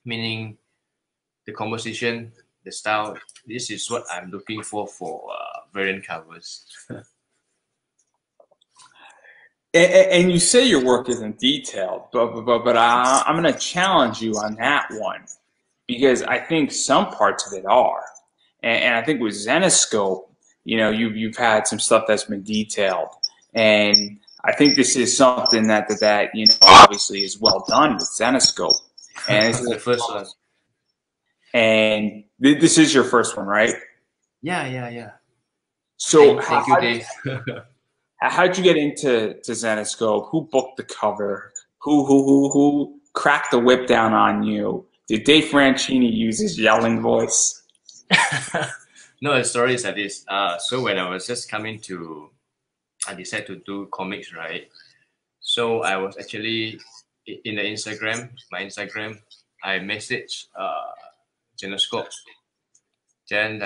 Meaning the composition, the style. This is what I'm looking for variant covers. And you say your work isn't detailed, but I'm going to challenge you on that one because I think some parts of it are, and I think with Zenescope, you know, you've had some stuff that's been detailed, and I think this is something that you know obviously is well done with Zenescope, and this is The first one. and this is your first one, right? Yeah. So Thank you, Dave. how'd you get into Zenescope? Who booked the cover? Who cracked the whip down on you? Did Dave Franchini use his yelling voice? No, the story is like this. So when I was just coming to, I decided to do comics, right? So I was actually in the Instagram, my Instagram, I messaged Xanascope. Then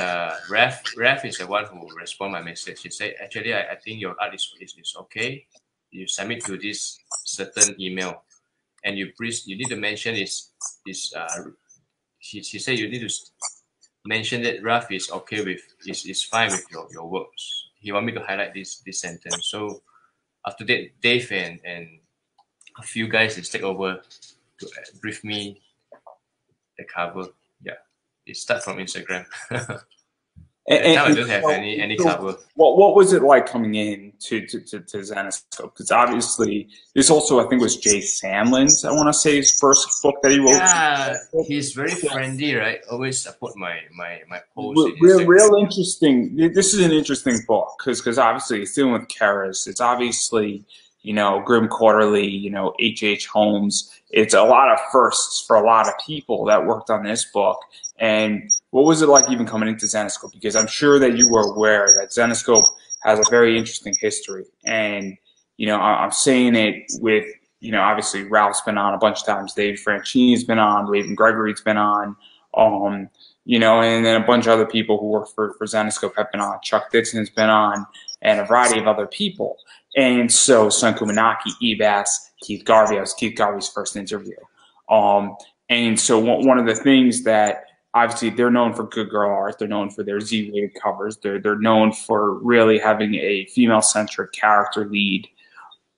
Ref is the one who responded my message. He said, actually, I think your art is okay. You submit to this certain email, and you need to mention he said you need to mention that Raf is okay with is fine with your works. He want me to highlight this sentence. So after that, Dave and a few guys is take over to brief me the cover. Yeah, it starts from Instagram. At the time, I don't have any cover. What was it like coming in to Xanascope? Because obviously, this also I think was Jay Sandlin's. I want to say his first book that he wrote. Yeah, he's very friendly, right? Always support my posts. Real interesting. This is an interesting book because obviously it's dealing with Karas. It's obviously Grim Quarterly. H.H. Holmes. It's a lot of firsts for a lot of people that worked on this book. And what was it like even coming into Zenescope? Because I'm sure that you were aware that Zenescope has a very interesting history. And, I'm saying it with, obviously Ralph's been on a bunch of times. Dave Franchini's been on. Ivan Gregory's been on. And then a bunch of other people who work for Zenescope have been on. Chuck Dixon's been on, and a variety of other people. And so Sunku Manaki, Ebas, Keith Garvey. That was Keith Garvey's first interview. And so one of the things that obviously they're known for good girl art. They're known for their Z-rated covers. They're known for really having a female-centric character lead,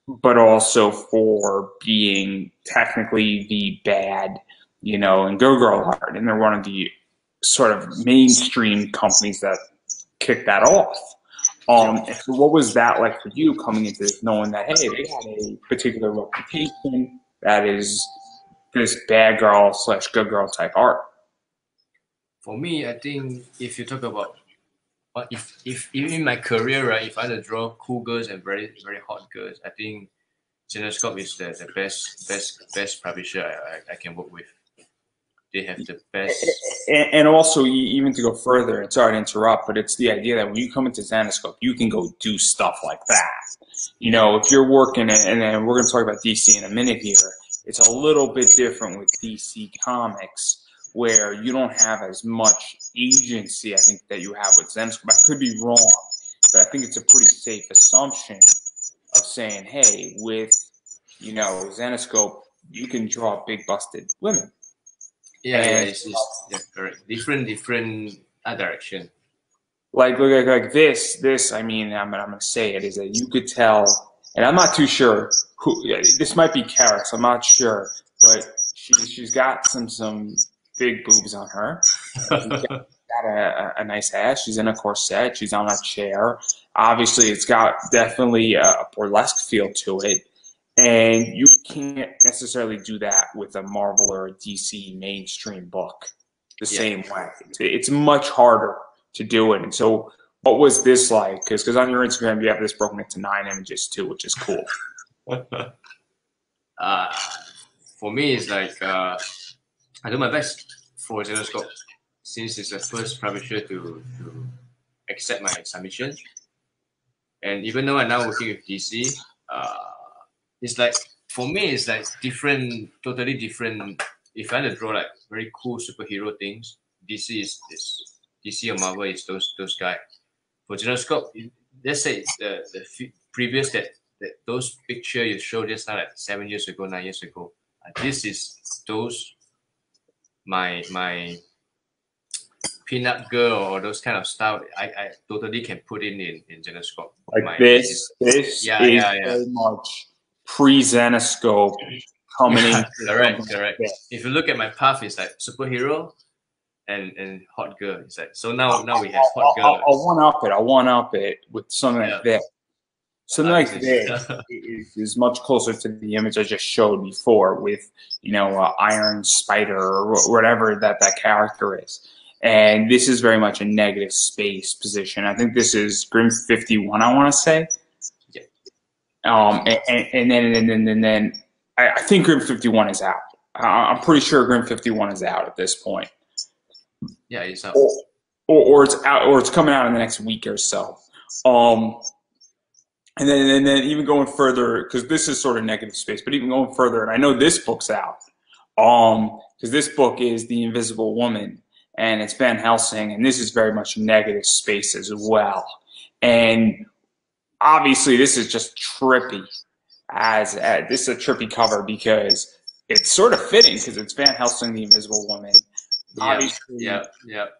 but also for being technically the bad, and good girl art. And they're one of the sort of mainstream companies that kick that off. So what was that like for you coming into this, knowing that, hey, they had a particular reputation that is this bad girl / good girl type art? For me, I think if you talk about if in my career, right, if I had to draw cool girls and very hot girls, I think Zenescope is the best publisher I can work with. They have the best. And also, even to go further, and sorry to interrupt, but it's the idea that when you come into Xanascope, you can go do stuff like that. If you're working, and then we're going to talk about DC in a minute here, it's a little bit different with DC Comics, where you don't have as much agency, I think, that you have with Zenescope. I could be wrong, but I think it's a pretty safe assumption of saying, hey, with, Zenescope, you can draw big busted women. It's correct. Different direction. Like this. I mean, I'm gonna say it is that you could tell, and I'm not too sure who. This might be Karas. I'm not sure, but she's got some big boobs on her. She's got a nice ass. She's in a corset. She's on a chair. Obviously, it's got definitely a burlesque feel to it. And you can't necessarily do that with a Marvel or a DC mainstream book the same way. It's much harder to do it. And so what was this like? Because on your Instagram, you have this broken into 9 images too, which is cool. For me, it's like I do my best for Zenescope since it's the first publisher to accept my submission. And even though I'm now working with DC, it's like, for me, it's like totally different. If I had to draw like very cool superhero things, DC is DC or Marvel is those guys. For Zenescope, let's say the previous that those picture you showed just now, like 7 years ago, 9 years ago. This is those my peanut girl or those kind of stuff, I totally can put in Zenescope. Like this is very much pre-Zenescope coming in. Correct. If you look at my path, it's like superhero and hot girl. It's like, so now we have hot girl. I'll one up it with something like that. Something like this is much closer to the image I just showed before with, Iron Spider or whatever that character is. And this is very much a negative space position. I think this is Grim 51, I want to say. Yeah. And then I think Grim 51 is out. I'm pretty sure Grim 51 is out at this point. Yeah, it's out. Or it's out, or it's coming out in the next week or so. And then even going further, because this is sort of negative space, but even going further, and I know this book's out, because this book is The Invisible Woman, and it's Van Helsing, and this is very much negative space as well. And obviously, this is just trippy. This is a trippy cover because it's sort of fitting because it's Van Helsing, The Invisible Woman. Yeah,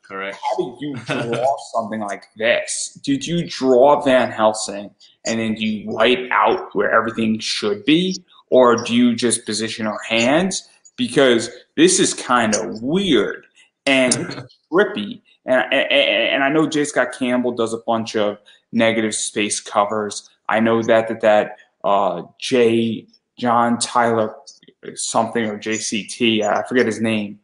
correct. How do you draw something like this? Did you draw Van Helsing and then do you write out where everything should be? Or do you just position our hands? Because this is kind of weird and trippy. And I know J. Scott Campbell does a bunch of negative space covers. I know that John Tyler something or JCT, I forget his name,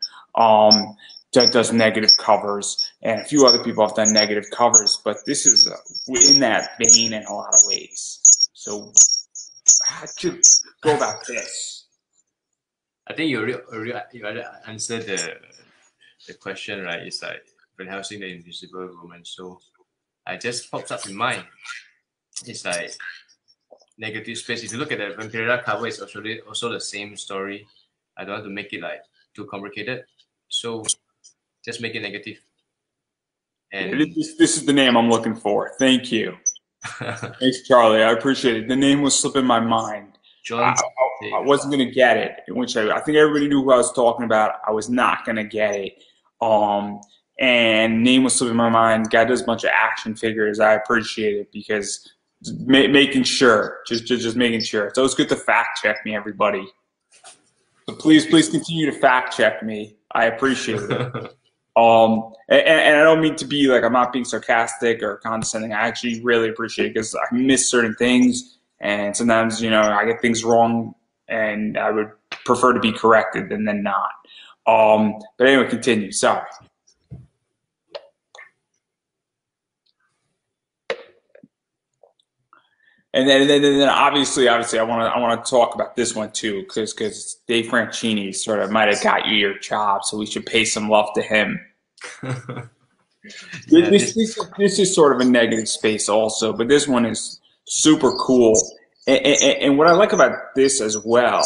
that does negative covers, and a few other people have done negative covers, but this is in that vein in a lot of ways. So how'd you go about this? I think you already answered the question, right? It's like Van Helsing, the Invisible Woman. So I just pops up in mind. It's like negative space. If you look at the Vampirella cover, it's also the same story. I don't want to make it like too complicated, so just make it negative. And this is the name I'm looking for. Thank you. Thanks, Charlie. I appreciate it. The name was slipping my mind. I wasn't going to get it, which I think everybody knew who I was talking about. I was not going to get it. And name was slipping my mind. Guy does a bunch of action figures. I appreciate it because making sure, just making sure. It's always good to fact check me, everybody. So please continue to fact check me. I appreciate it. And I don't mean to be like, I'm not being sarcastic or condescending. I actually really appreciate it because I miss certain things, and sometimes, I get things wrong, and I would prefer to be corrected than not. But anyway, continue. Sorry. And then obviously I want to talk about this one too, because Dave Franchini sort of might have got you your job, so we should pay some love to him. This is sort of a negative space also, but this one is super cool. And what I like about this as well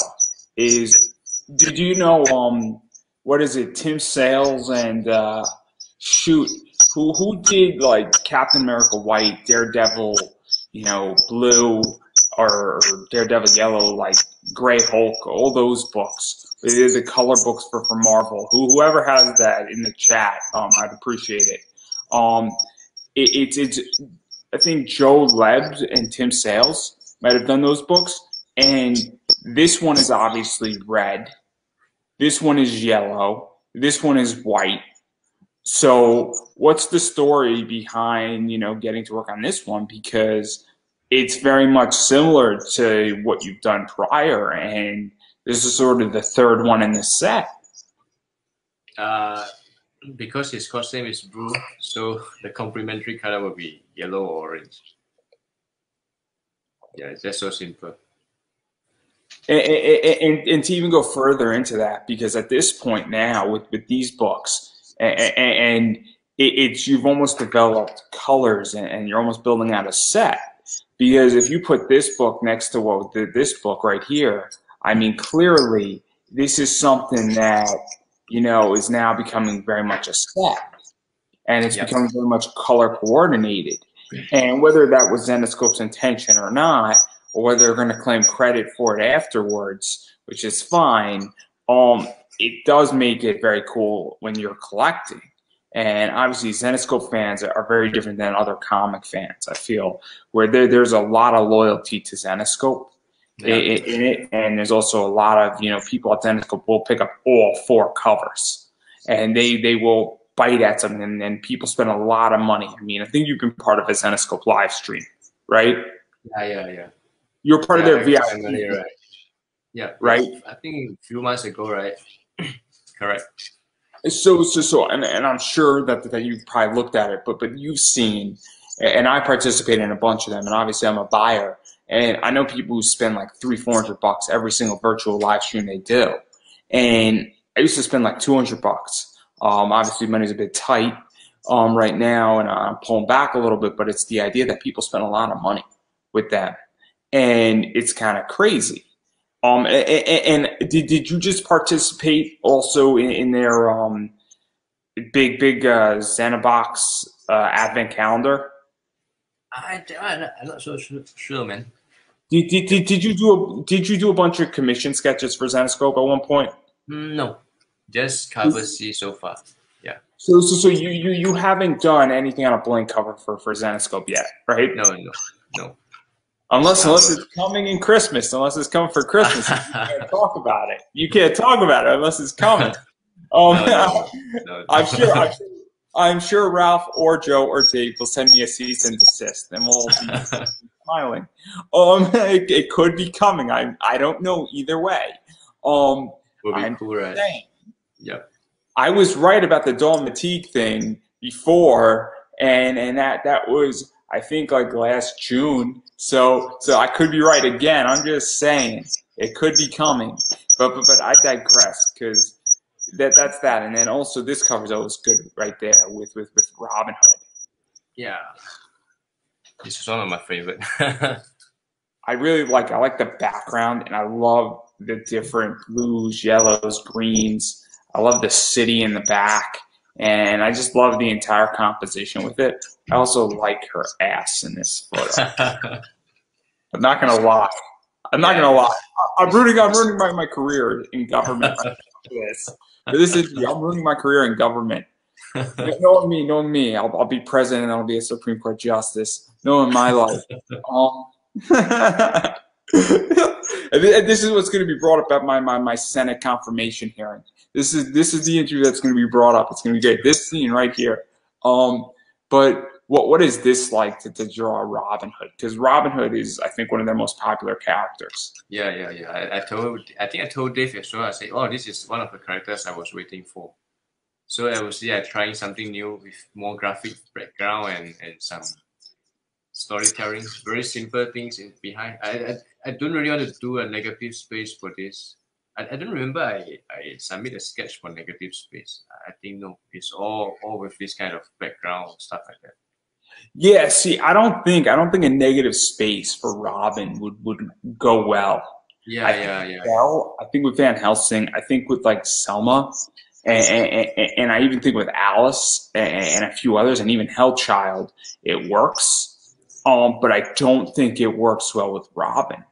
is, did you know what is it? Tim Sales and who did like Captain America White, Daredevil, blue, or Daredevil yellow, like Gray Hulk, all those books. It is the color books for Marvel. Whoever has that in the chat, I'd appreciate it. It's I think Joe Lebs and Tim Sales might have done those books, and this one is obviously red. This one is yellow. This one is white. So what's the story behind, getting to work on this one? Because it's very much similar to what you've done prior, and this is sort of the third one in the set. Because his costume is blue, so the complementary color will be yellow or orange. Yeah, it's just so simple. And to even go further into that, because at this point now with these books, and you've almost developed colors, and you're almost building out a set. Because if you put this book next to this book right here, I mean, clearly this is something that is now becoming very much a set, and it's becoming very much color coordinated. And whether that was Zenescope's intention or not, or whether they're going to claim credit for it afterwards, which is fine, it does make it very cool when you're collecting. And obviously, Zenescope fans are very different than other comic fans, I feel, where there's a lot of loyalty to Zenescope Yeah. in it. And there's also a lot of, people at Zenescope will pick up all 4 covers. And they will bite at something, and people spend a lot of money. I mean, I think you've been part of a Zenescope live stream, right? Yeah. You're part of their VIP, family, right? Yeah. right? I think a few months ago, right? Correct. So, and I'm sure that you've probably looked at it, but you've seen, and I participated in a bunch of them, and obviously I'm a buyer, and I know people who spend like $300-400 every single virtual live stream they do, and I used to spend like $200. Obviously money's a bit tight right now, and I'm pulling back a little bit, but it's the idea that people spend a lot of money with that, and it's kind of crazy. And did you just participate also in their big Xanabox advent calendar? I'm not so sure, man. Did you do a bunch of commission sketches for Zenescope at one point? No, just cover C so far. Yeah. So you haven't done anything on a blank cover for Zenescope yet, right? No. Unless it's coming in Christmas, unless it's coming for Christmas, you can't talk about it. You can't talk about it unless it's coming. No. I'm sure Ralph or Joe or Dave will send me a cease and desist, and we'll be smiling. It could be coming. I don't know either way. Will be cool, right? Yep. I was right about the Dawn Fatigue thing before, and that was, I think, like last June. So I could be right again. I'm just saying it could be coming, but I digress, because that's that. And then also this cover's always good right there with Robin Hood. Yeah, this is one of my favorite. I like the background, and I love the different blues, yellows, greens. I love the city in the back, and I just love the entire composition with it. I also like her ass in this photo. I'm not gonna lie. I'm ruining my career in government. I'm ruining my career in government. Knowing me, I'll be president, and I'll be a Supreme Court justice. Knowing my life. And this is what's going to be brought up at my Senate confirmation hearing. This is the interview that's going to be brought up. It's going to be great. This scene right here. But what is this like to draw Robin Hood? Because Robin Hood is, I think, one of their most popular characters. Yeah. I think I told Dave as well. I said, oh, this is one of the characters I was waiting for. So I was trying something new with more graphic background and some storytelling, very simple things behind. I don't really want to do a negative space for this. I don't remember I submit a sketch for negative space. I think no, it's all with this kind of background stuff like that. Yeah, see, I don't think a negative space for Robin would go well. Yeah. Well, I think with Van Helsing, I think with like Selma, and I even think with Alice and a few others, and even Hellchild, it works. But I don't think it works well with Robin.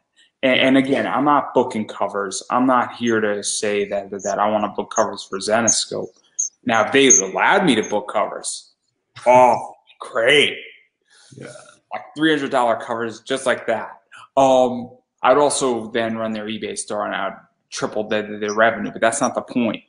And again, I'm not booking covers. I'm not here to say that I want to book covers for Zenescope. Now, if they allowed me to book covers, oh, great. Yeah. Like $300 covers, just like that. I'd also then run their eBay store, and I'd triple their revenue, but that's not the point.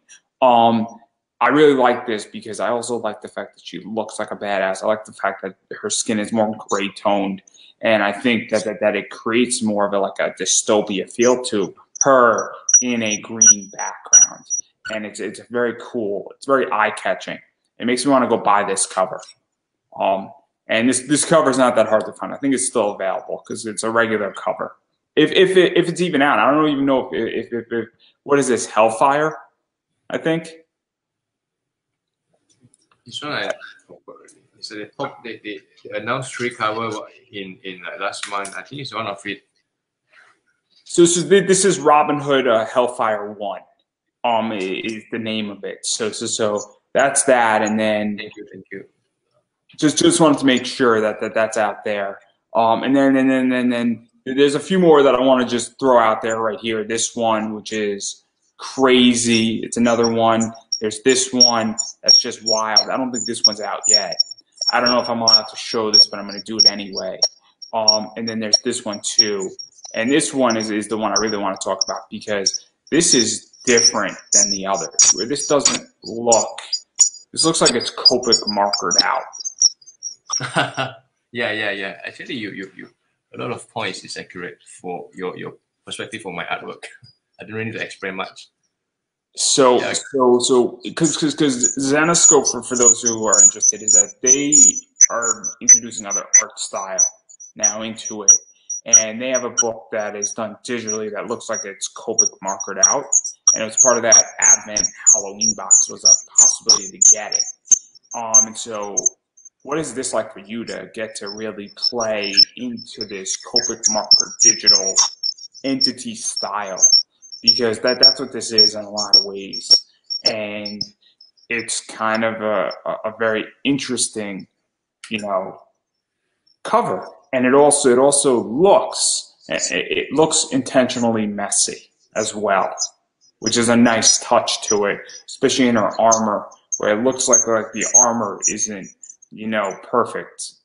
I really like this because I also like the fact that she looks like a badass. I like the fact that her skin is more gray toned, and I think that it creates more of a dystopia feel to her in a green background, and it's very cool. It's very eye catching. It makes me want to go buy this cover. And this cover is not that hard to find. I think it's still available because it's a regular cover. If it's even out, I don't even know if what is this, Hellfire? I think. This one so they announced 3 cover in last month. I think it's one of it. So this is Robin Hood Hellfire 1. Is the name of it. So that's that, and then thank you. Just wanted to make sure that's out there. And then there's a few more that I want to just throw out there right here. This one, which is crazy. It's another one There's this one that's just wild. I don't think this one's out yet. I don't know if I'm allowed to show this, but I'm going to do it anyway. And then there's this one too. And this one is the one I really want to talk about because this is different than the others. Where this doesn't look, this looks like it's Copic markered out. Yeah. Actually, you a lot of points is accurate for your perspective for my artwork. I don't really need to explain much. So because Zenescope, for those who are interested, is that they are introducing other art style now into it, and they have a book that is done digitally that looks like it's Copic markered out, and it was part of that Advent Halloween box was a possibility to get it. And so, what is this like for you to get to really play into this Copic marker digital entity style? Because that's what this is in a lot of ways, and it's kind of a very interesting, cover, and it also looks intentionally messy as well, which is a nice touch to it, especially in her armor, where it looks like the armor isn't perfect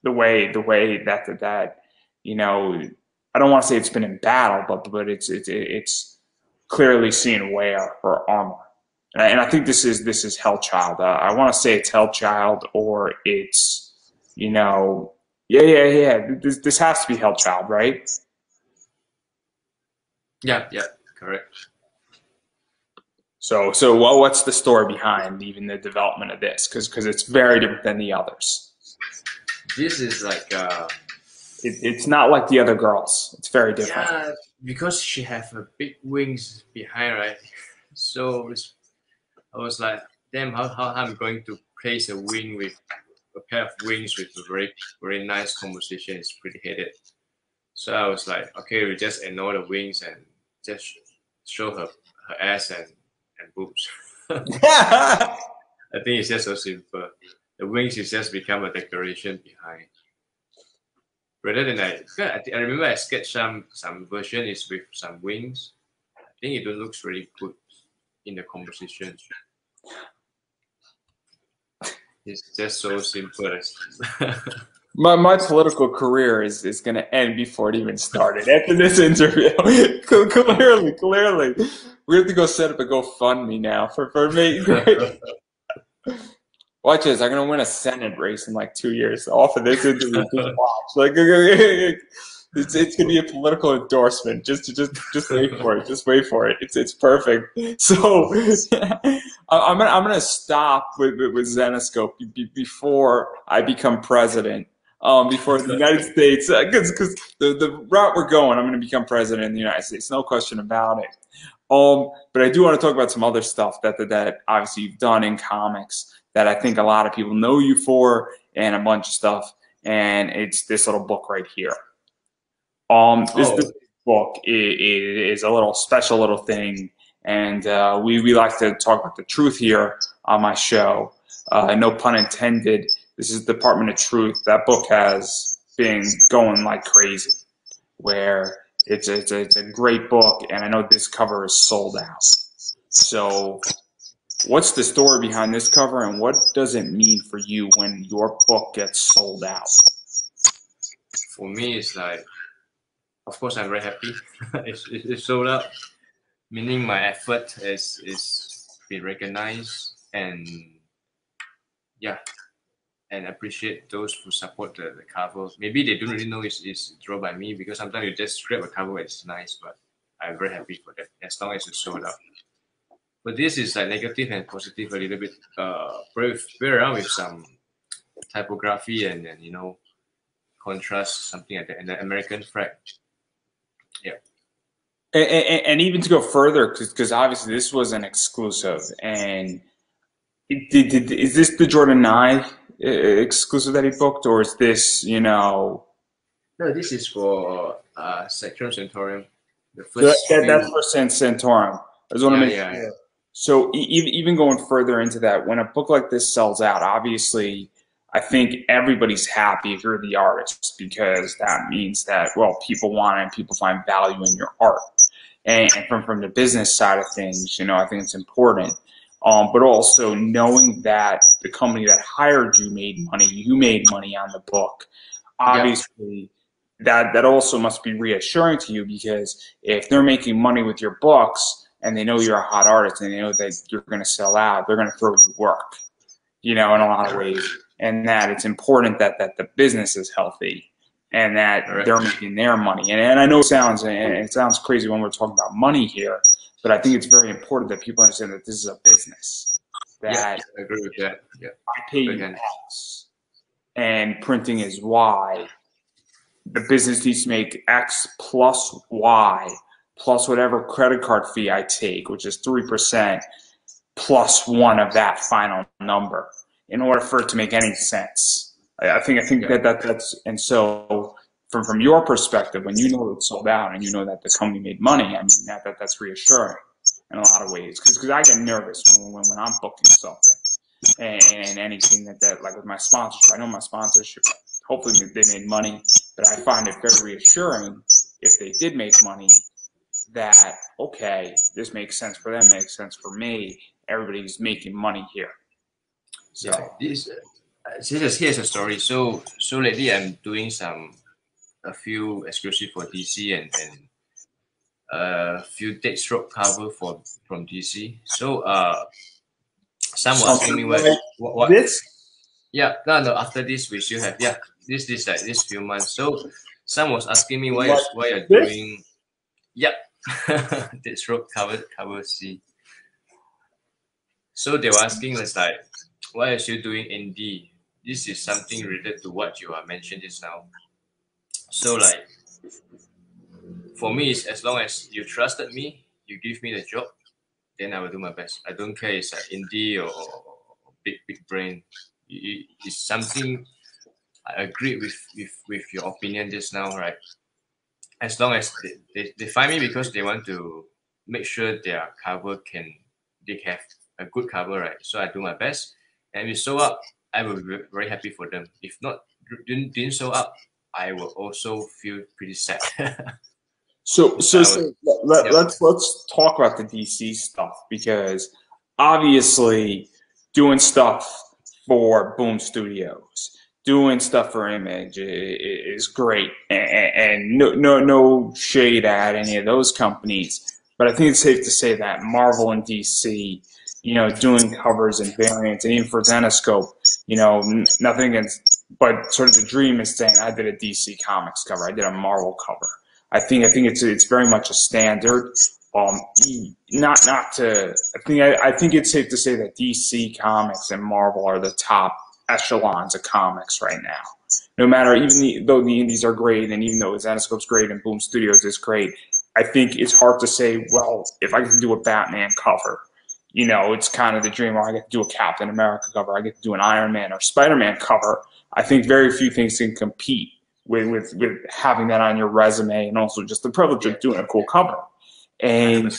the way that I don't want to say it's been in battle, but it's clearly seen wear her armor, and I think this is Hellchild. I want to say it's Hellchild, or it's This has to be Hellchild, right? Yeah, correct. So what's the story behind even the development of this? Because it's very different than the others. This is like it's not like the other girls. It's very different. Yeah, because she have a big wings behind, right? So I was like, damn, how I'm going to place a wing with a pair of wings with a very, very nice composition is pretty headed. So I was like, okay, we just ignore the wings and just show her ass and boobs. I think it's just so simple. The wings is just become a decoration behind. Rather than I remember I sketched some version is with some wings. I think it looks really good in the composition. It's just so simple. My political career is going to end before it even started after this interview. Clearly. We have to go set up a GoFundMe now for me. Watch this. I'm going to win a Senate race in like 2 years off of this interview. Just watch. It's going to be a political endorsement. Just wait for it. Just wait for it. It's perfect. So I'm going to stop with Zenescope before I become president. Before the United States, because the route we're going, I'm going to become president in the United States. No question about it. But I do want to talk about some other stuff that obviously you've done in comics that I think a lot of people know you for, and a bunch of stuff. And it's this little book right here. This book is a little special little thing, and we like to talk about the truth here on my show. No pun intended. This is Department of Truth. That book has been going like crazy, where it's a great book, and I know this cover is sold out. So what's the story behind this cover, and what does it mean for you when your book gets sold out? For me, it's like, of course, I'm very happy. It's sold out, meaning my effort is been recognized, and and appreciate those who support the cover. Maybe they don't really know it's drawn by me, because sometimes you just grab a cover and it's nice, but I'm very happy for that, as long as it's sold out. But this is like negative and positive a little bit. Play around with some typography and contrast, something like that, and the American flag. Yeah. And even to go further, because obviously this was an exclusive, and is this the Jordan 9 exclusive that he booked, or is this No, this is for Sector Centaurium. The first that's for Centaurium. I just want to make sure. Yeah. So even going further into that, when a book like this sells out, obviously, I think everybody's happy if you're the artist, because that means that, well, people want it and people find value in your art. And from the business side of things, I think it's important. but also knowing that the company that hired you made money, you made money on the book. Obviously, that also must be reassuring to you, because if they're making money with your books and they know you're a hot artist and they know that you're going to sell out, they're going to throw you work, in a lot of ways, and that it's important that the business is healthy and that they're making their money. And I know it sounds crazy when we're talking about money here, but I think it's very important that people understand that this is a business. That I agree with that. Yeah. I pay you X, and printing is Y. The business needs to make X plus Y plus whatever credit card fee I take, which is 3%, plus one of that final number, in order for it to make any sense. I think that's, and so from your perspective, when you know it's sold out and you know that the company made money, I mean that's reassuring in a lot of ways, because I get nervous when I'm booking something and anything that like with my sponsorship. I know my sponsorship, hopefully they made money, but I find it very reassuring if they did make money, that okay, this makes sense for them, makes sense for me. Everybody's making money here. So here's a story. So lately I'm doing a few exclusive for DC and a few dead stroke cover from DC. So some was asking me what this. Yeah, no. After this we still have this like this few months. So some was asking me why you're doing dead stroke cover C. So they were asking us like, why are you doing ND? This is something related to what you are mentioned just now. So like, for me, it's as long as you trusted me, you give me the job, then I will do my best. I don't care it's indie or big brain. It's something I agree with your opinion just now, right? As long as they find me because they want to make sure their cover they have a good cover, right? So I do my best, and if it show up, I will be very happy for them. If not, didn't show up, I will also feel pretty sad. So let's talk about the DC stuff, because obviously doing stuff for Boom Studios, doing stuff for Image is great, and no shade at any of those companies, but I think it's safe to say that Marvel and DC, doing covers and variants, and even for Zenescope, nothing against, but sort of the dream is saying I did a DC Comics cover, I did a Marvel cover. I think it's very much a standard. I think it's safe to say that DC Comics and Marvel are the top echelons of comics right now. No matter, though the indies are great, and even though Xanascope's great and Boom Studios is great, I think it's hard to say, well, if I get to do a Batman cover, it's kind of the dream, or I get to do a Captain America cover, I get to do an Iron Man or Spider-Man cover. I think very few things can compete with having that on your resume, and also just the privilege of doing a cool cover. And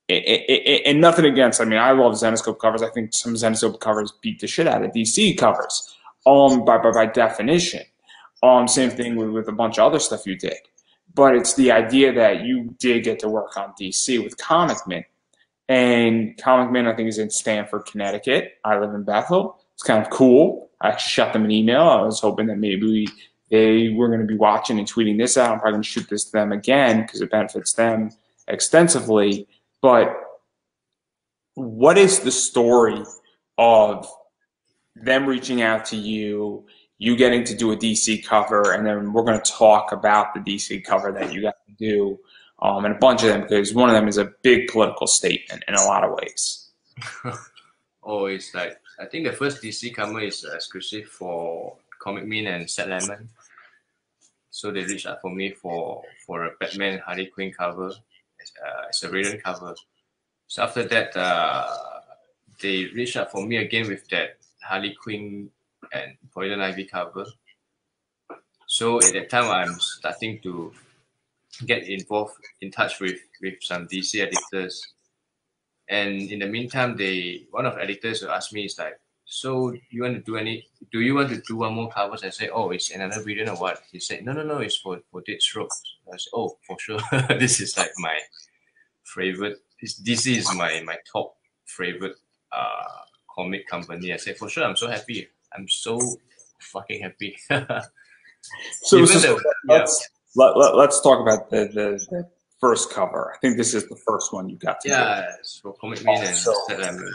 and nothing against, I mean, I love Zenescope covers. I think some Zenescope covers beat the shit out of DC covers, by definition. Same thing with a bunch of other stuff you did. But it's the idea that you did get to work on DC with Comic Min. And Comic Min, I think, is in Stamford, Connecticut. I live in Bethel. It's kind of cool. I shot them an email. I was hoping that maybe they were going to be watching and tweeting this out. I'm probably going to shoot this to them again because it benefits them extensively. But what is the story of them reaching out to you, you getting to do a DC cover, and then we're going to talk about the DC cover that you got to do, and a bunch of them, because one of them is a big political statement in a lot of ways. It's like, I think the first DC cover is exclusive for Comic Min and Set Lemon. So they reached out for me for a Batman Harley Quinn cover, as a variant cover. So after that, they reached out for me again with that Harley Quinn and Poison Ivy cover. So at that time, I'm starting to get in touch with some DC editors. And in the meantime, one of the editors will ask me, is like, so do you want to do one more covers? I say, oh, it's another variant or what? He said, no, it's for Dead Strokes. I said, oh, for sure. This is like my favorite. DC is my top favorite comic company. I said, for sure, I'm so happy. I'm so fucking happy. So, Even let's talk about the first cover. I think this is the first one you got to do. Yeah, it's for Comic Man and So Ted Lemon.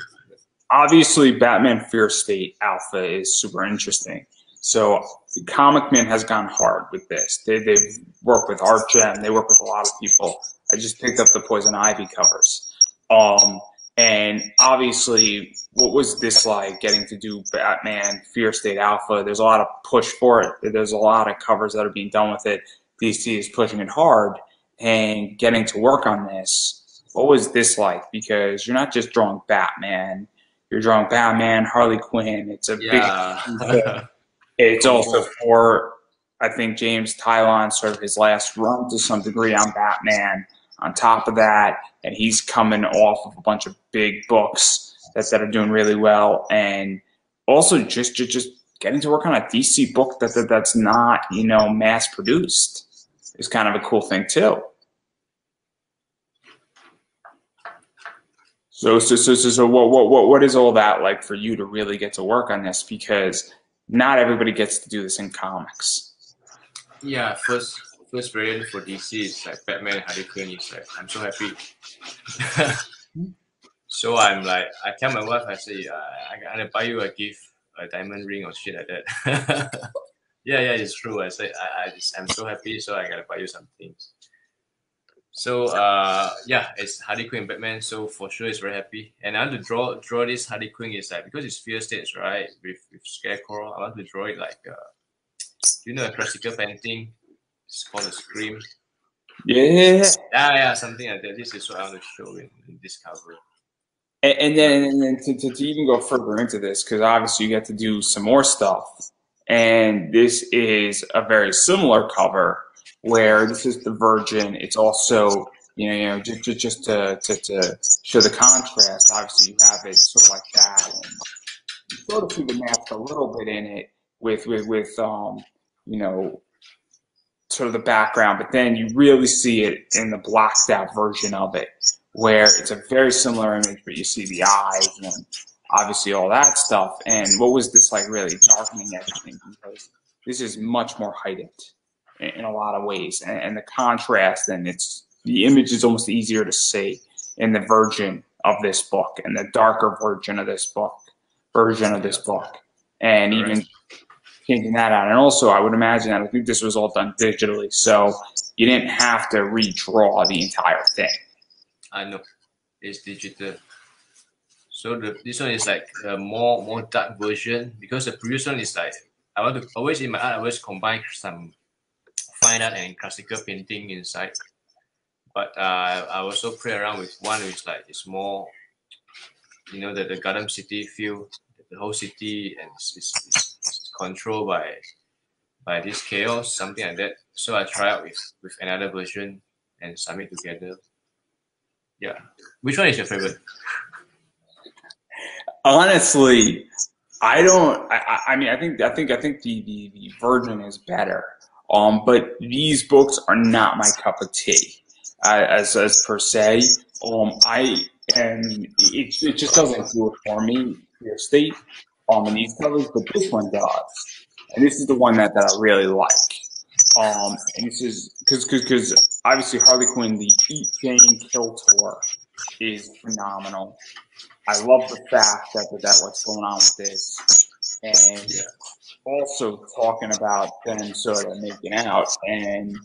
obviously, Batman Fear State Alpha is super interesting. So Comic Man has gone hard with this. They've worked with Art Gem. They work with a lot of people. I just picked up the Poison Ivy covers. And obviously, what was this like getting to do Batman Fear State Alpha? There's a lot of push for it. There's a lot of covers that are being done with it. DC is pushing it hard, and getting to work on this. What was this like? Because you're not just drawing Batman. You're drawing Batman, Harley Quinn. It's a big. It's also for, I think, James Tylon, sort of his last run to some degree on Batman. On top of that, and he's coming off of a bunch of big books that are doing really well, and also just getting to work on a DC book that's not, you know, mass produced is kind of a cool thing too. So what is all that like for you to really get to work on this? Because not everybody gets to do this in comics. Yeah, first variant for DC is like Batman Harley Quinn. Is like, I'm so happy. So I'm like, I tell my wife, I say, I'm gonna buy you a gift, a diamond ring or shit like that. yeah, it's true. I say, I'm so happy, so I gotta buy you some things. So yeah, it's Harley Quinn Batman. So for sure, it's very happy. And I want to draw this Harley Quinn is like, because it's Fear States, right? With Scarecrow, I want to draw it like, you know, a classical painting. It's called a Scream. Yeah, something like that. This is what I want to show in this cover. And then to even go further into this, because obviously you get to do some more stuff, and this is a very similar cover where this is the Virgin. It's also, you know, just to show the contrast. Obviously, you have it sort of like that, and you sort of see the mask a little bit in it with you know, sort of the background, but then you really see it in the blacked out version of it, where it's a very similar image, but you see the eyes and obviously all that stuff. And what was this like really darkening everything? Because this is much more heightened in a lot of ways, and the contrast, and the image is almost easier to see in the version of this book and the darker version of this book, and even changing that out. And also, I would imagine that I think this was all done digitally, so you didn't have to redraw the entire thing. I know, it's digital. So this one is like a more dark version, because the previous one is like, I want to always in my art, I always combine some fine art and classical painting inside. But I also play around with one which is like, it's more, you know, the Gotham City feel, the whole city, and it's controlled by this chaos, something like that. So I try out with another version and submit together. Yeah. Which one is your favorite? Honestly, I don't. I mean, I think the Virgin is better. But these books are not my cup of tea, as per se. It just doesn't do it for me. Fear State, in these covers, but this one does, and this is the one that I really like. And this is because obviously Harley Quinn, the Eat Jane Kill Tour is phenomenal. I love the fact that what's going on with this, and also talking about them sort of making out. And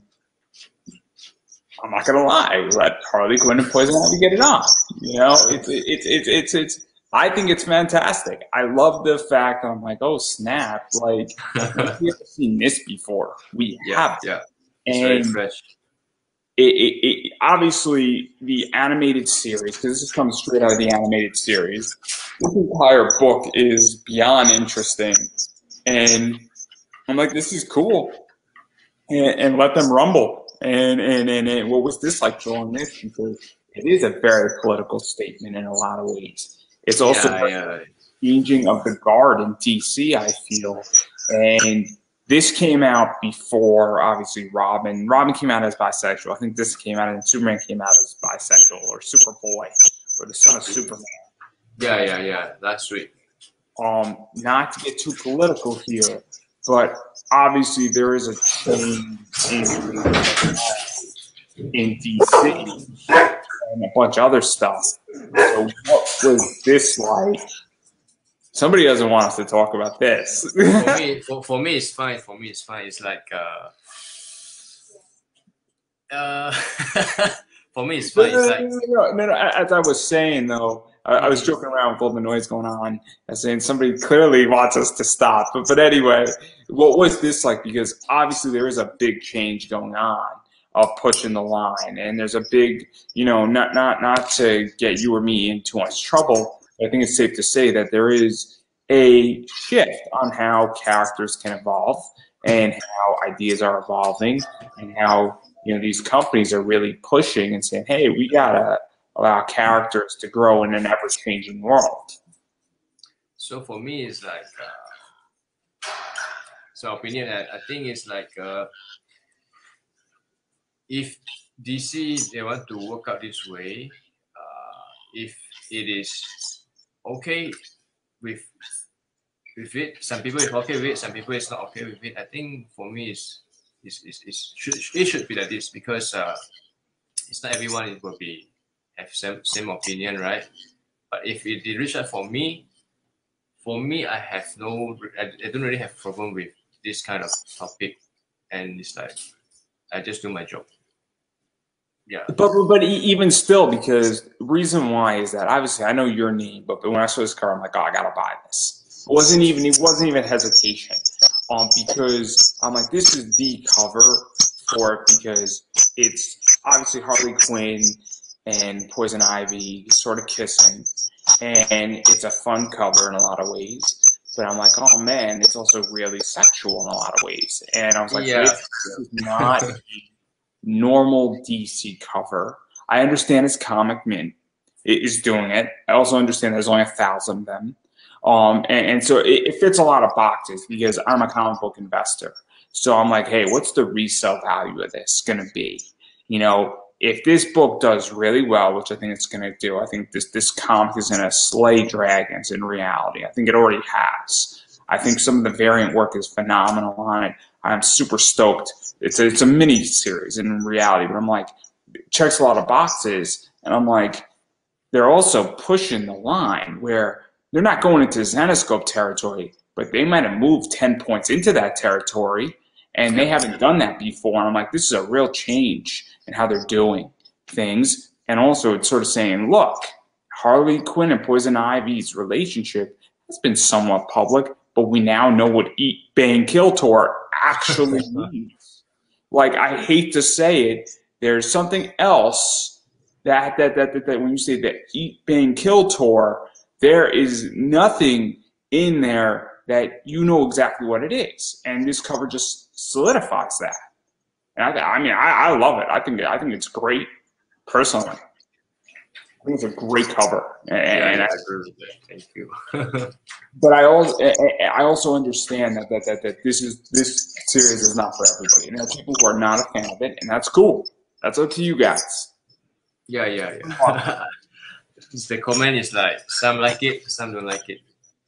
I'm not gonna lie, let Harley Quinn and Poison Ivy get it on. You know, it's. I think it's fantastic. I love the fact that I'm like, oh snap! Like we haven't seen this before. We have, yeah. It's very fresh. It obviously the animated series, because this comes straight out of the animated series. This entire book is beyond interesting, and I'm like, this is cool, and let them rumble. And what was this like drawing this? Because it is a very political statement in a lot of ways. It's also changing of the guard in DC, I feel, and this came out before, obviously, Robin. Robin came out as bisexual. I think this came out, and Superman came out as bisexual, or Superboy, or the son of Superman. Yeah. Last week. Not to get too political here, but obviously there is a change in DC and a bunch of other stuff. So what was this like? Somebody doesn't want us to talk about this. For me, it's fine. For me, it's fine. It's like for me, it's fine. It's like No. As I was saying though, I was joking around with all the noise going on, and saying somebody clearly wants us to stop. But anyway, what was this like? Because obviously there is a big change going on of pushing the line, and there's a big, not to get you or me in too much trouble. I think it's safe to say that there is a shift on how characters can evolve and how ideas are evolving and how these companies are really pushing and saying, hey, we gotta allow characters to grow in an ever-changing world. So for me, it's like opinion. I think it's like if DC they want to work out this way, if it is okay with it, some people is okay with it, some people is not okay with it. I think for me it should be like this, because it's not everyone will be have same opinion, right? But if it reach out for me, I have I don't really have problem with this kind of topic, and it's like I just do my job. Yeah. But even still, because the reason why is that obviously I know your name, but when I saw this car, I'm like, oh, I gotta buy this. It wasn't even hesitation. Because I'm like, this is the cover for it, because it's obviously Harley Quinn and Poison Ivy sort of kissing, and it's a fun cover in a lot of ways. But I'm like, oh man, it's also really sexual in a lot of ways. And I was like, this is not a normal DC cover. I understand it's Comic Mint is doing it. I also understand there's only 1,000 of them. And so it fits a lot of boxes because I'm a comic book investor. So I'm like, hey, what's the resale value of this going to be? If this book does really well, which I think it's going to do, I think this comic is going to slay dragons in reality. I think it already has. I think some of the variant work is phenomenal on it. I'm super stoked. It's a mini series in reality, but I'm like, it checks a lot of boxes, and I'm like, they're also pushing the line where they're not going into Zenescope territory, but they might have moved 10 points into that territory, and they haven't done that before. And I'm like, this is a real change in how they're doing things. And also it's sort of saying, look, Harley Quinn and Poison Ivy's relationship has been somewhat public, but we now know what Eat, Bang, Kill Tour actually means. Like, I hate to say it, there's something else that when you say that Eat, Bang, Kill Tour, there is nothing in there that you know exactly what it is, and this cover just solidifies that. And I love it. I think it's great. Personally, I think it's a great cover. And thank you. But I also understand that this series is not for everybody, and there are people who are not a fan of it, and that's cool. That's up to you guys. Yeah. The comment is like, some like it, some don't like it.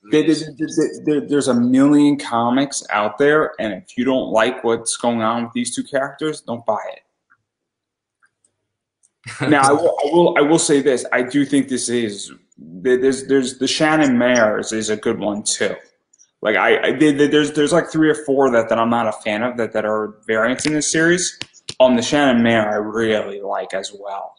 There's a million comics out there, and if you don't like what's going on with these two characters, don't buy it. Now, I will say this: I do think this is there's the Shannon Mares is a good one too. Like there's like 3 or 4 that I'm not a fan of that are variants in this series. The Shannon Mare I really like as well.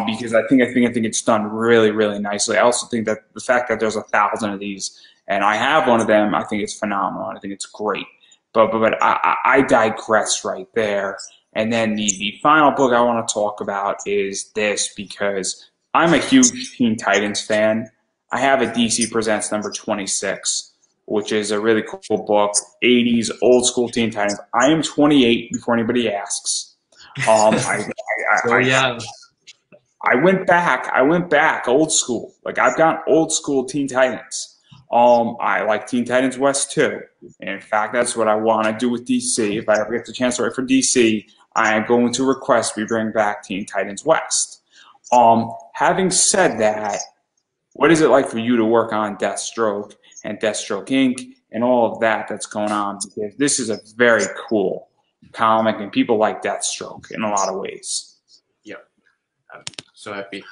Because I think it's done really, really nicely. I also think that the fact that there's 1,000 of these and I have one of them, I think it's phenomenal. I think it's great. But I digress right there. And then the final book I want to talk about is this, because I'm a huge Teen Titans fan. I have a DC Presents number 26, which is a really cool book, 80s old school Teen Titans. I am 28 before anybody asks. I went back old school. Like, I've got old school Teen Titans. I like Teen Titans West too. And in fact, that's what I want to do with DC. If I ever get the chance to write for DC, I am going to request we bring back Teen Titans West. Having said that, What is it like for you to work on Deathstroke and Deathstroke Inc. and all of that that's going on? Because this is a very cool comic, and people like Deathstroke in a lot of ways. Yeah, I'm so happy.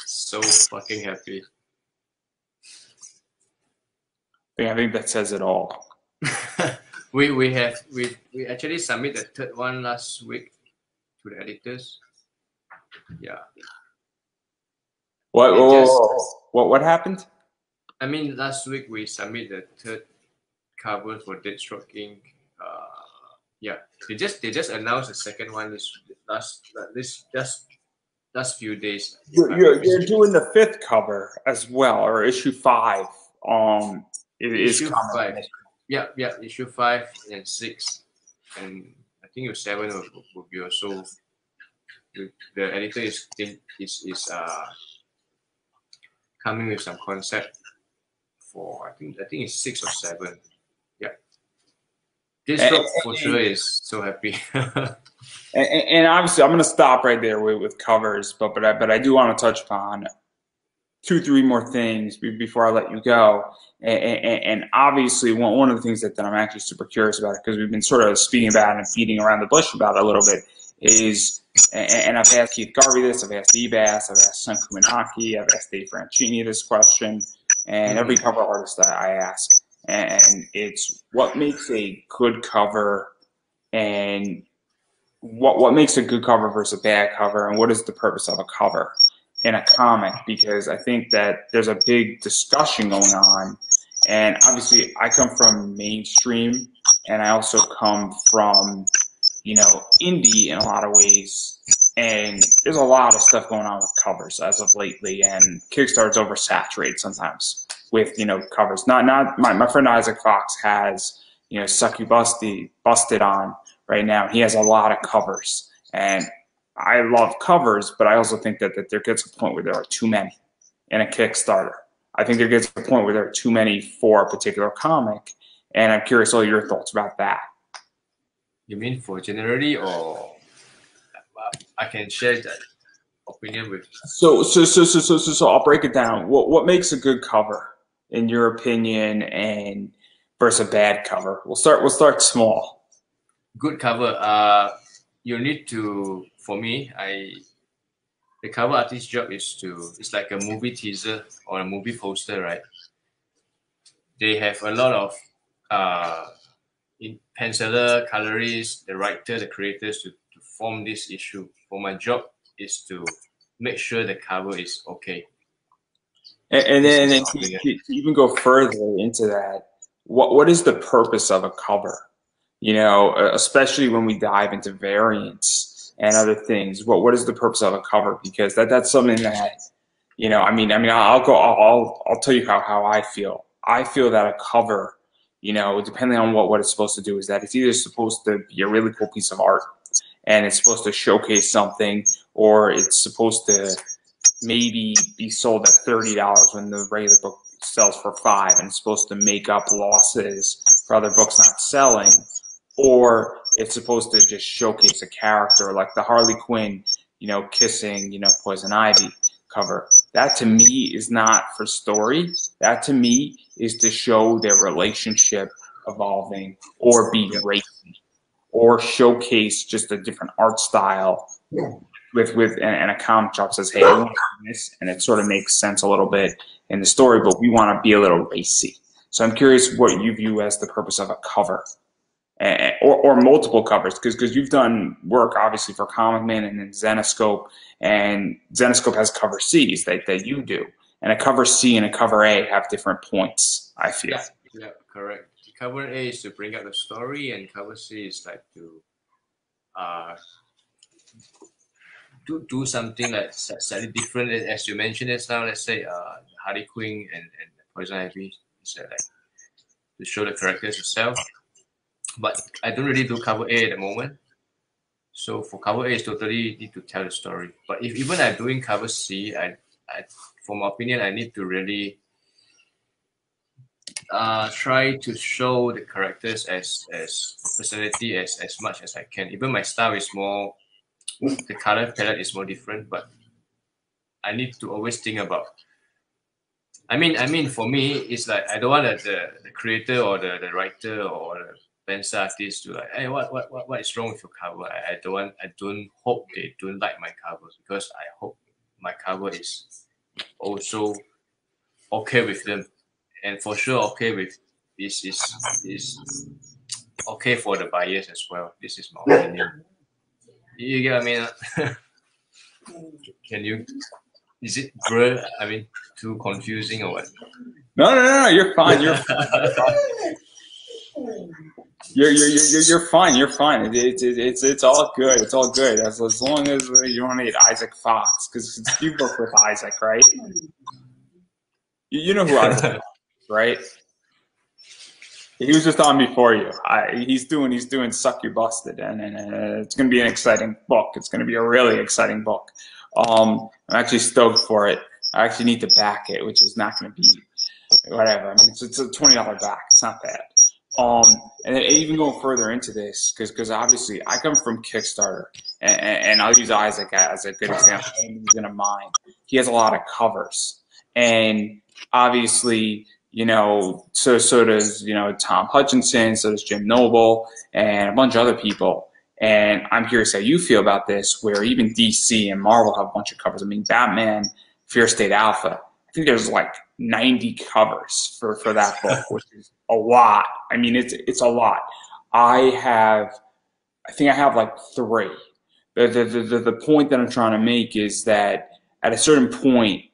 So fucking happy. I think that says it all. we actually submit the third one last week to the editors. Yeah. What happened? I mean, last week we submit the third cover for Deathstroke Inc. Yeah, they just announced the second one this few days. You're doing the fifth cover as well, or issue 5. Issue 5. Yeah, issue 5 and 6, and I think 7 will be also. The editor is coming with some concept for I think it's 6 or 7. Yeah, this for sure is so happy. and obviously, I'm going to stop right there with covers, but I do want to touch upon 2-3 more things before I let you go. And obviously, one of the things that I'm actually super curious about, because we've been sort of speaking about and beating around the bush about it a little bit, is, and I've asked Keith Garvey this, I've asked Ebas, I've asked Senku Inaki, I've asked Dave Franchini this question, and every cover artist that I ask, and it's what makes a good cover, and what makes a good cover versus a bad cover, and what is the purpose of a cover in a comic, because I think that there's a big discussion going on. And obviously I come from mainstream, and I also come from, indie in a lot of ways. And there's a lot of stuff going on with covers as of lately, and Kickstarter's oversaturated sometimes with, covers. Not my friend Isaac Fox has, Suck You Busted on right now. He has a lot of covers, and I love covers, but I also think that there gets a point where there are too many in a Kickstarter. I think there gets a point where there are too many for a particular comic, and I'm curious all your thoughts about that. You mean for generally, or I can share that opinion with? So I'll break it down. What makes a good cover in your opinion, and versus a bad cover? We'll start small. Good cover. You need to. For me, the cover artist's job is it's like a movie teaser or a movie poster, right? They have a lot of penciler, colorists, the writer, the creators to form this issue. For my job is to make sure the cover is okay. And then to even go further into that, what is the purpose of a cover? Especially when we dive into variants and other things. What is the purpose of a cover? Because that's something that, I'll tell you how I feel. I feel that a cover, depending on what it's supposed to do, is that it's either supposed to be a really cool piece of art, and it's supposed to showcase something, or it's supposed to maybe be sold at $30 when the regular book sells for $5, and it's supposed to make up losses for other books not selling, or it's supposed to just showcase a character, like the Harley Quinn, kissing, Poison Ivy cover. That to me is not for story. That to me is to show their relationship evolving, or be racy, or showcase just a different art style and a comic shop says, hey, I want to do this, and it sort of makes sense a little bit in the story, but we want to be a little racy. So I'm curious what you view as the purpose of a cover, or multiple covers, because you've done work obviously for Comic Man and then Zenescope, and Zenescope has cover C's that you do, and a cover C and a cover A have different points, I feel. Yeah, correct. Cover A is to bring out the story, and cover C is like to do something like slightly different, as you mentioned it now. Let's say Harley Quinn and Poison Ivy, like to show the characters itself. But I don't really do cover A at the moment. So for cover A, it's totally need to tell the story. But if even I'm doing cover C, I from my opinion, I need to really try to show the characters as personality as much as I can. Even my style is more, the color palette is more different, but I need to always think about I mean, for me, it's like I don't want the creator or the writer or the pencil artist to like, hey, what is wrong with your cover? I don't hope they don't like my covers, because I hope my cover is also okay with them, and for sure okay with is okay for the buyers as well. This is my opinion. You get what I mean? Can you? Is it blur? I mean, too confusing or what? No. You're fine. You're you're fine. You're fine. It's all good. It's all good. As long as you don't hate Isaac Fox, because you work with Isaac, right? You know who Isaac is, right? He was just on before you. He's doing Suck You Busted, and it's going to be an exciting book. It's going to be a really exciting book. I'm actually stoked for it. I actually need to back it, which is not going to be whatever. I mean, it's a $20 back. It's not bad. And then even going further into this, because obviously I come from Kickstarter, and I'll use Isaac as a good example. He's in a mine. He has a lot of covers, and obviously, you know, so does, you know, Tom Hutchinson, so does Jim Noble, and a bunch of other people. And I'm curious how you feel about this, where even DC and Marvel have a bunch of covers. I mean, Batman, Fear State Alpha, I think there's like 90 covers for that book, which is a lot. I mean, it's a lot. I think I have like 3. The point that I'm trying to make is that at a certain point,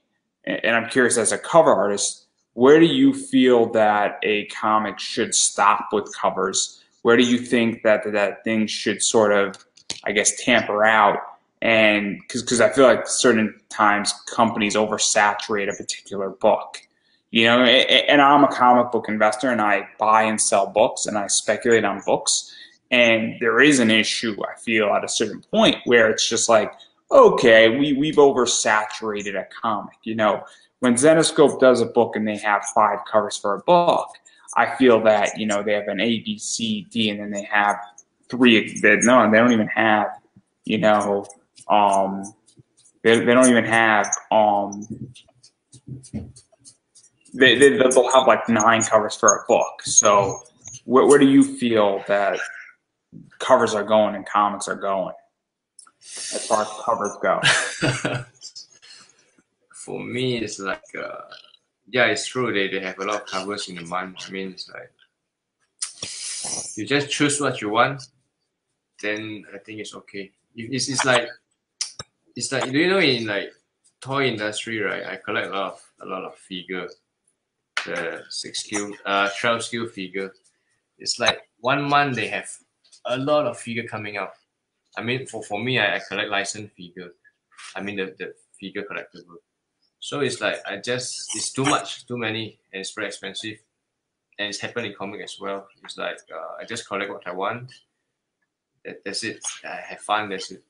and I'm curious as a cover artist, where do you feel that a comic should stop with covers? Where do you think that things should sort of, I guess, tamper out? And because I feel like certain times companies oversaturate a particular book, you know, and I'm a comic book investor, and I buy and sell books, and I speculate on books. And there is an issue, I feel, at a certain point where it's just like, okay, we've oversaturated a comic. You know, when Zenescope does a book and they have 5 covers for a book, I feel that, you know, they have an A, B, C, D, and then they have 3. They don't even have, you know, they don't even have they'll have like 9 covers for a book. So where do you feel that covers are going and comics are going as far as covers go? For me, it's like, yeah, it's true. They have a lot of covers in a month. I mean, it's like you just choose what you want, then I think it's okay. It's like do you know, in like toy industry, right? I collect a lot of figure, the 12 skill figure. It's like 1 month they have a lot of figure coming out. I mean, for me, I collect licensed figure. I mean the figure collectible. So it's like it's too much, too many, and it's very expensive. And it's happened in comic as well. It's like I just collect what I want. That's it. I have fun. That's it.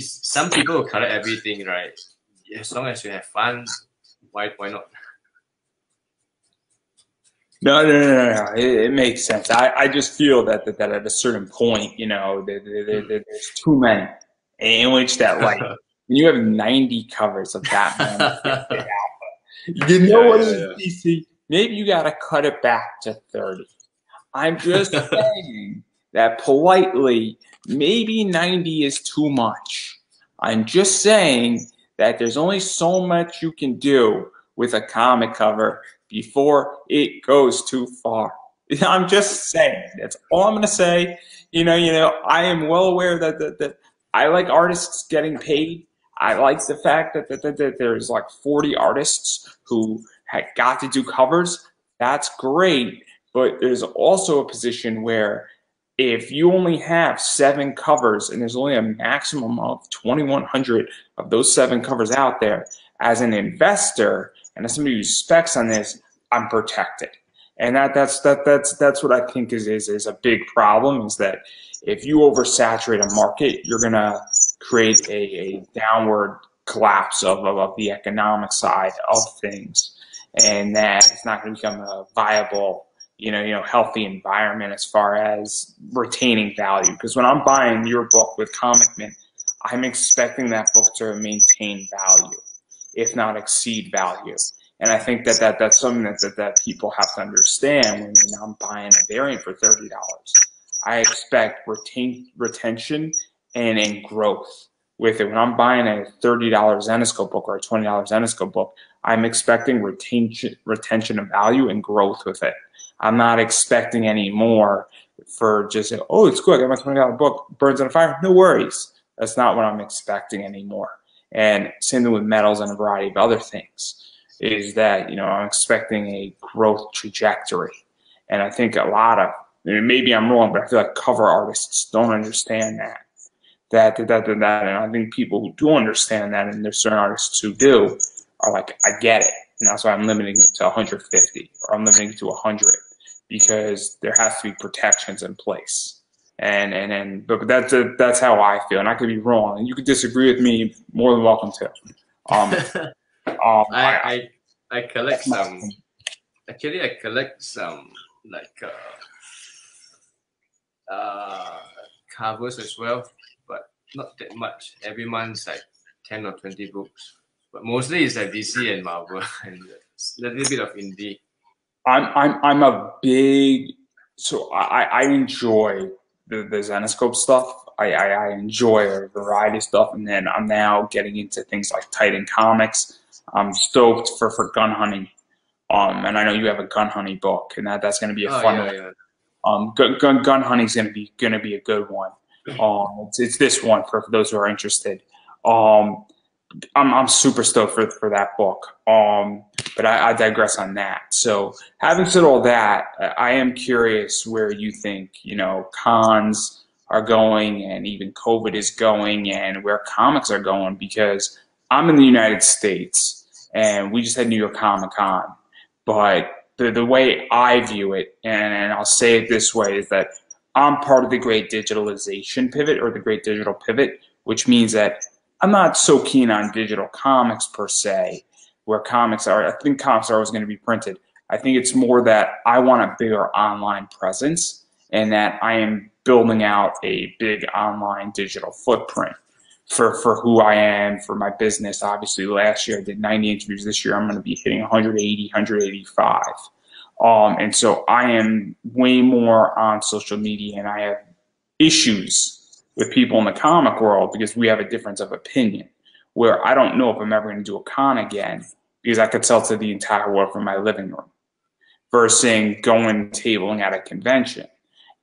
Some people will collect everything, right? As long as you have fun, why not? No. It makes sense. I just feel that at a certain point, you know, there's too many, in which that, like, when you have 90 covers of Batman, you know what it is, DC? Maybe you got to cut it back to 30. I'm just saying that politely, maybe 90 is too much. I'm just saying that there's only so much you can do with a comic cover before it goes too far. I'm just saying. That's all I'm going to say. You know, I am well aware that I like artists getting paid. I like the fact that there's like 40 artists who had got to do covers. That's great. But there's also a position where if you only have 7 covers and there's only a maximum of 2,100 of those 7 covers out there, as an investor and as somebody who specs on this, I'm protected. And that's what I think is a big problem, is that if you oversaturate a market, you're gonna create a downward collapse of the economic side of things, and that it's not going to become a viable, healthy environment as far as retaining value. Because when I'm buying your book with Comic Mint, I'm expecting that book to maintain value, if not exceed value. And I think that's something that people have to understand when I'm buying a variant for $30. I expect retention and growth with it. When I'm buying a $30 Zenescope book or a $20 Zenescope book, I'm expecting retention of value and growth with it. I'm not expecting any more for just, oh, it's good, I got my $20 book, burns on fire, no worries. That's not what I'm expecting anymore. And same thing with metals and a variety of other things, is that, I'm expecting a growth trajectory. And I think a lot of, maybe I'm wrong, but I feel like cover artists don't understand that. And I think people who do understand that, and there's certain artists who do, are like, I get it. And that's why I'm limiting it to 150, or I'm limiting it to 100, because there has to be protections in place. But that's how I feel, and I could be wrong, and you could disagree with me. More than welcome to. I collect some. Actually, I collect some covers as well, but not that much. Every month, like 10 or 20 books, but mostly it's like DC and Marvel and a little bit of indie. I'm a big, so I enjoy the Zenescope stuff. I enjoy a variety of stuff, and then I'm now getting into things like Titan Comics. I'm stoked for gun hunting. And I know you have a gun hunting book, and that's going to be a fun one. Yeah. Gun hunting is going to be a good one. It's this one for those who are interested. I'm super stoked for that book. But I digress on that. So having said all that, I am curious where you think, cons are going, and even COVID is going, and where comics are going, because I'm in the United States and we just had New York Comic Con. But the way I view it, and I'll say it this way, is that I'm part of the great digitalization pivot, or the great digital pivot, which means that I'm not so keen on digital comics per se, where comics are. I think comics are always going to be printed. I think it's more that I want a bigger online presence, and that I am building out a big online digital footprint for who I am, for my business. Obviously, last year I did 90 interviews. This year I'm going to be hitting 180, 185. And so I am way more on social media, and I have issues with people in the comic world because we have a difference of opinion, where I don't know if I'm ever going to do a con again, because I could sell to the entire world from my living room, versus going tabling at a convention.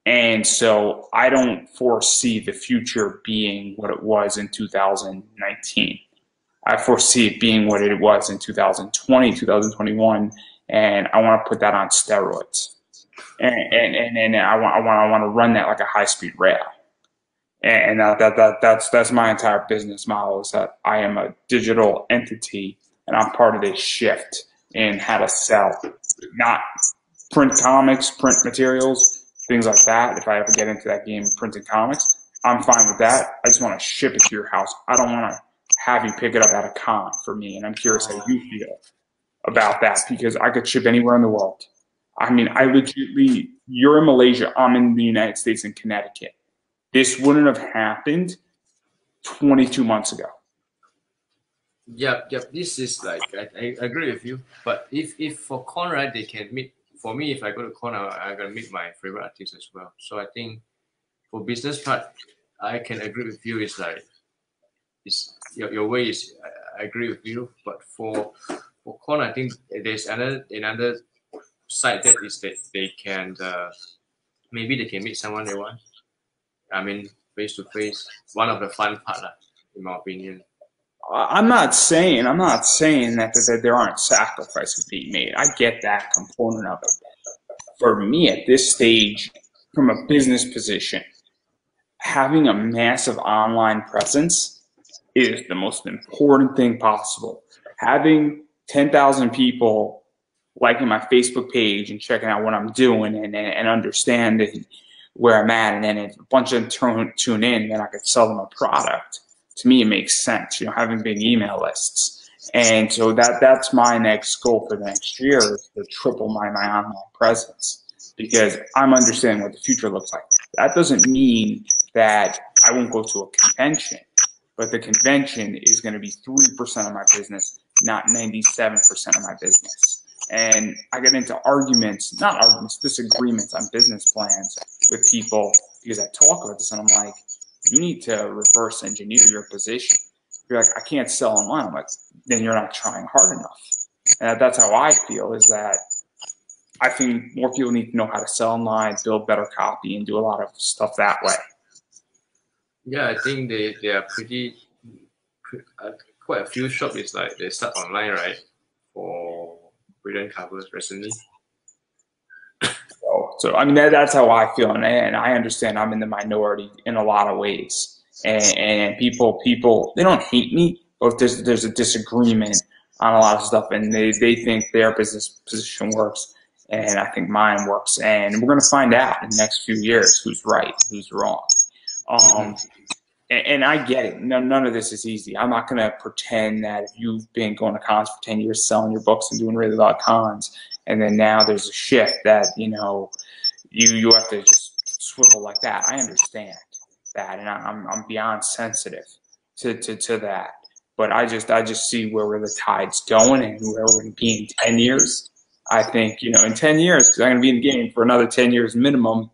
And so I don't foresee the future being what it was in 2019. I foresee it being what it was in 2020, 2021, and I want to put that on steroids. And I want to run that like a high-speed rail. And that's my entire business model, is that I am a digital entity, and I'm part of this shift in how to sell, not print comics, print materials, things like that. If I ever get into that game of printing comics, I'm fine with that. I just want to ship it to your house. I don't want to have you pick it up at a con for me. And I'm curious how you feel about that, because I could ship anywhere in the world. I mean, I legitimately, you're in Malaysia, I'm in the United States, in Connecticut. This wouldn't have happened 22 months ago. Yep. This is like, I agree with you. But if for con, right, they can meet. For me, if I go to con, I'm gonna meet my favorite artists as well. So I think for business part, I can agree with you. It's like, it's your way is, I agree with you. But for con, I think there's another side, that is that they can maybe they can meet someone they want. I mean, face to face. One of the fun part, in my opinion. I'm not saying that there aren't sacrifices being made. I get that component of it. For me, at this stage, from a business position, having a massive online presence is the most important thing possible. Having 10,000 people liking my Facebook page and checking out what I'm doing, and understanding where I'm at, and then if a bunch of them tune in, then I could sell them a product. To me, it makes sense, having big email lists. And so that's my next goal for the next year, is to triple my online presence, because I'm understanding what the future looks like. That doesn't mean that I won't go to a convention, but the convention is going to be 3% of my business. not 97% of my business. And I get into arguments, not arguments, disagreements on business plans with people because I talk about this and I'm like, you need to reverse engineer your position. You're like, I can't sell online. I'm like, then you're not trying hard enough. And that's how I feel, is that I think more people need to know how to sell online, build better copy, and do a lot of stuff that way. Yeah, I think they are quite a few shops is like they start online, right, for written covers recently. So I mean, that's how I feel, and I understand I'm in the minority in a lot of ways. And people, they don't hate me, but there's a disagreement on a lot of stuff, and they think their business position works, and I think mine works, and we're gonna find out in the next few years who's right, who's wrong. And I get it. None of this is easy. I'm not gonna pretend that if you've been going to cons for 10 years, selling your books and doing really well at cons, and then now there's a shift that you have to just swivel like that. I understand that, and I'm beyond sensitive to that. But I just see where the tide's going and where we're going to be in 10 years. I think in 10 years, because I'm going to be in the game for another 10 years minimum,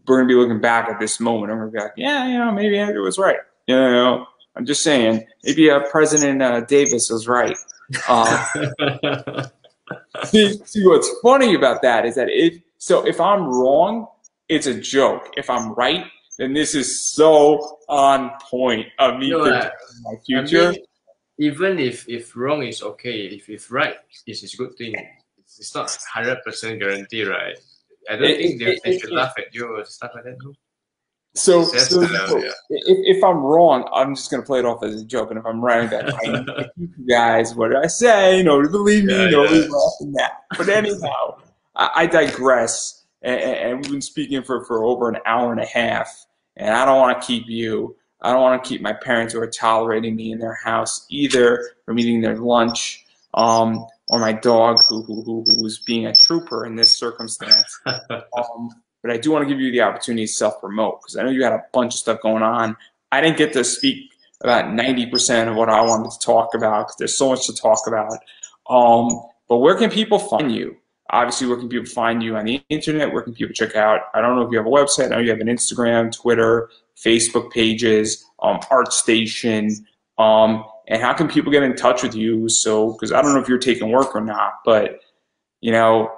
we're going to be looking back at this moment and we're going to be like, yeah, maybe Andrew was right. I'm just saying, maybe President Davis was right. See, what's funny about that is that if I'm wrong, it's a joke. If I'm right, then this is so on point of me predicting my future. I mean, even if wrong is okay, if right is a good thing. It's not 100% guarantee, right? I don't think they should laugh at you or stuff like that. No? So if I'm wrong, I'm just gonna play it off as a joke, and if I'm right, you guys, what did I say? Nobody believe me. Nobody's laughing now. But anyhow, I digress, and we've been speaking for over an hour and a half, and I don't want to keep you. I don't want to keep my parents who are tolerating me in their house either from eating their lunch, or my dog who's being a trooper in this circumstance. But I do want to give you the opportunity to self-promote, because I know you had a bunch of stuff going on. I didn't get to speak about 90% of what I wanted to talk about, because there's so much to talk about. But where can people find you? Obviously, where can people find you on the internet? Where can people check out? I don't know if you have a website. I know you have an Instagram, Twitter, Facebook pages, ArtStation. And how can people get in touch with you? So, because I don't know if you're taking work or not, but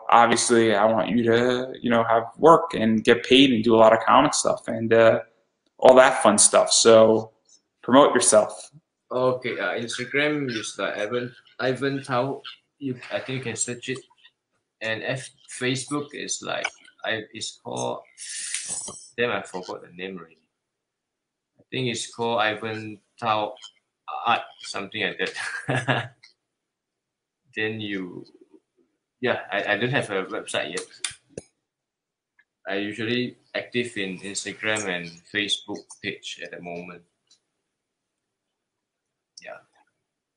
obviously I want you to, have work and get paid and do a lot of comic stuff and all that fun stuff. So promote yourself. Okay, Instagram is Ivan Tao. I think you can search it. And Facebook is it's called, damn, I forgot the name already. I think it's called Ivan Tao Art, something like that. Then I don't have a website yet. I usually active in Instagram and Facebook page at the moment.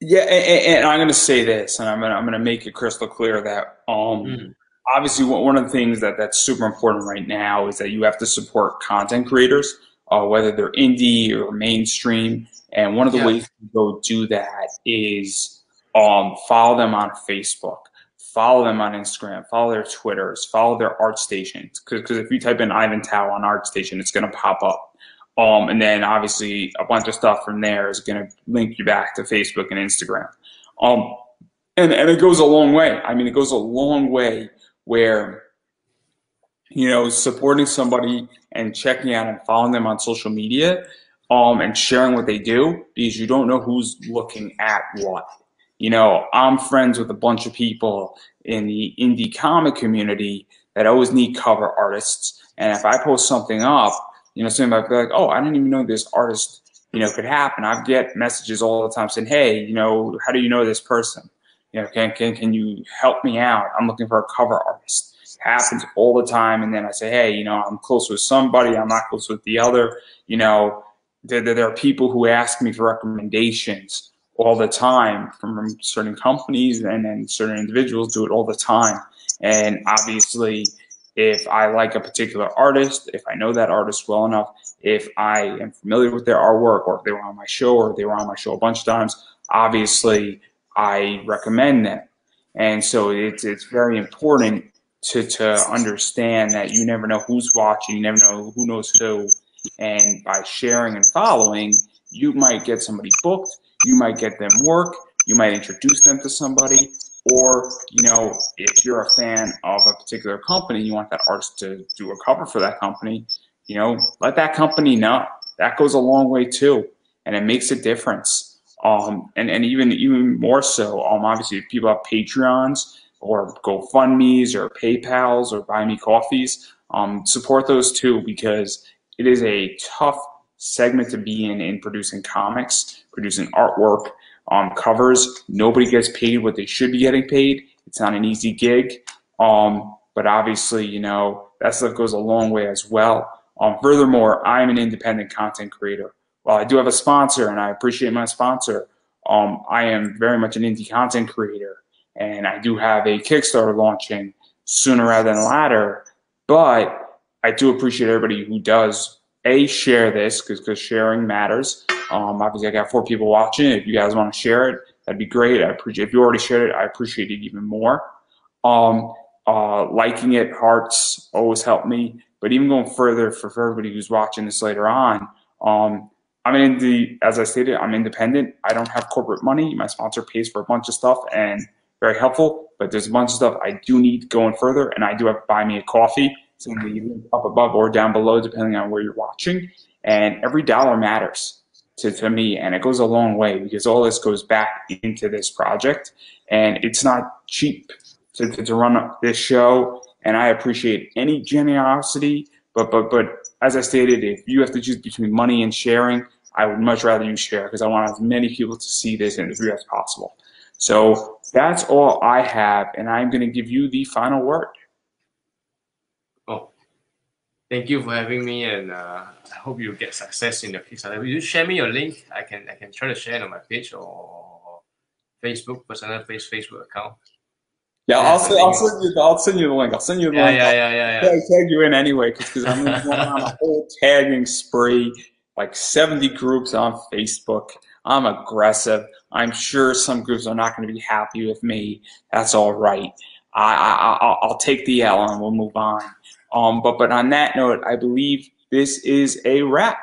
Yeah, and I'm going to say this, and I'm going to make it crystal clear that obviously one of the things that's super important right now is that you have to support content creators, whether they're indie or mainstream. And one of the ways to go do that is follow them on Facebook, follow them on Instagram, follow their Twitters, follow their ArtStation. Because if you type in Ivan Tao on ArtStation, it's going to pop up. And then obviously a bunch of stuff from there is going to link you back to Facebook and Instagram. And it goes a long way. I mean, it goes a long way where, supporting somebody and checking out and following them on social media, and sharing what they do, because you don't know who's looking at what. I'm friends with a bunch of people in the indie comic community that always need cover artists. And if I post something up, somebody might be like, oh, I didn't even know this artist, could happen. I get messages all the time saying, hey, how do you know this person? Can you help me out? I'm looking for a cover artist. It happens all the time. And then I say, hey, I'm close with somebody. I'm not close with the other. There are people who ask me for recommendations all the time from certain companies, and then certain individuals do it all the time. And obviously, if I like a particular artist, if I know that artist well enough, if I am familiar with their artwork, or if they were on my show, or they were on my show a bunch of times, obviously I recommend them. And so it's very important to understand that you never know who's watching, you never know who knows who. And by sharing and following, you might get somebody booked, you might get them work, you might introduce them to somebody, or, if you're a fan of a particular company, you want that artist to do a cover for that company, let that company know. That goes a long way too, and it makes a difference. And even more so, obviously, if people have Patreons or GoFundMe's or PayPal's or Buy Me Coffees, support those too, because it is a tough segment to be in producing comics, producing artwork, covers. Nobody gets paid what they should be getting paid. It's not an easy gig. But obviously, that stuff goes a long way as well. Furthermore, I'm an independent content creator. While I do have a sponsor, and I appreciate my sponsor, I am very much an indie content creator, and I do have a Kickstarter launching sooner rather than later. But I do appreciate everybody who does share this, because sharing matters. Obviously, I got 4 people watching. If you guys want to share it, that'd be great. I appreciate. If you already shared it, I appreciate it even more. Liking it, hearts always help me. But even going further, for everybody who's watching this later on, as I stated, I'm independent. I don't have corporate money. My sponsor pays for a bunch of stuff and very helpful, but there's a bunch of stuff I do need going further, and I do have to buy me a coffee. It's going to be up above or down below, depending on where you're watching. And every dollar matters to me, and it goes a long way, because all this goes back into this project, and it's not cheap to run this show. And I appreciate any generosity, but as I stated, if you have to choose between money and sharing, I would much rather you share, because I want as many people to see this interview as possible. So that's all I have, and I'm going to give you the final word. Oh, thank you for having me, and I hope you get success in the Kickstarter. Will you share me your link? I can try to share it on my page or Facebook, personal Facebook account. Yeah, I'll send you the link. I'll send you the link. Yeah. Tag you in anyway, because I'm going on a whole tagging spree, like 70 groups on Facebook. I'm aggressive. I'm sure some groups are not going to be happy with me. That's all right. I'll take the L and we'll move on. But on that note, I believe this is a wrap.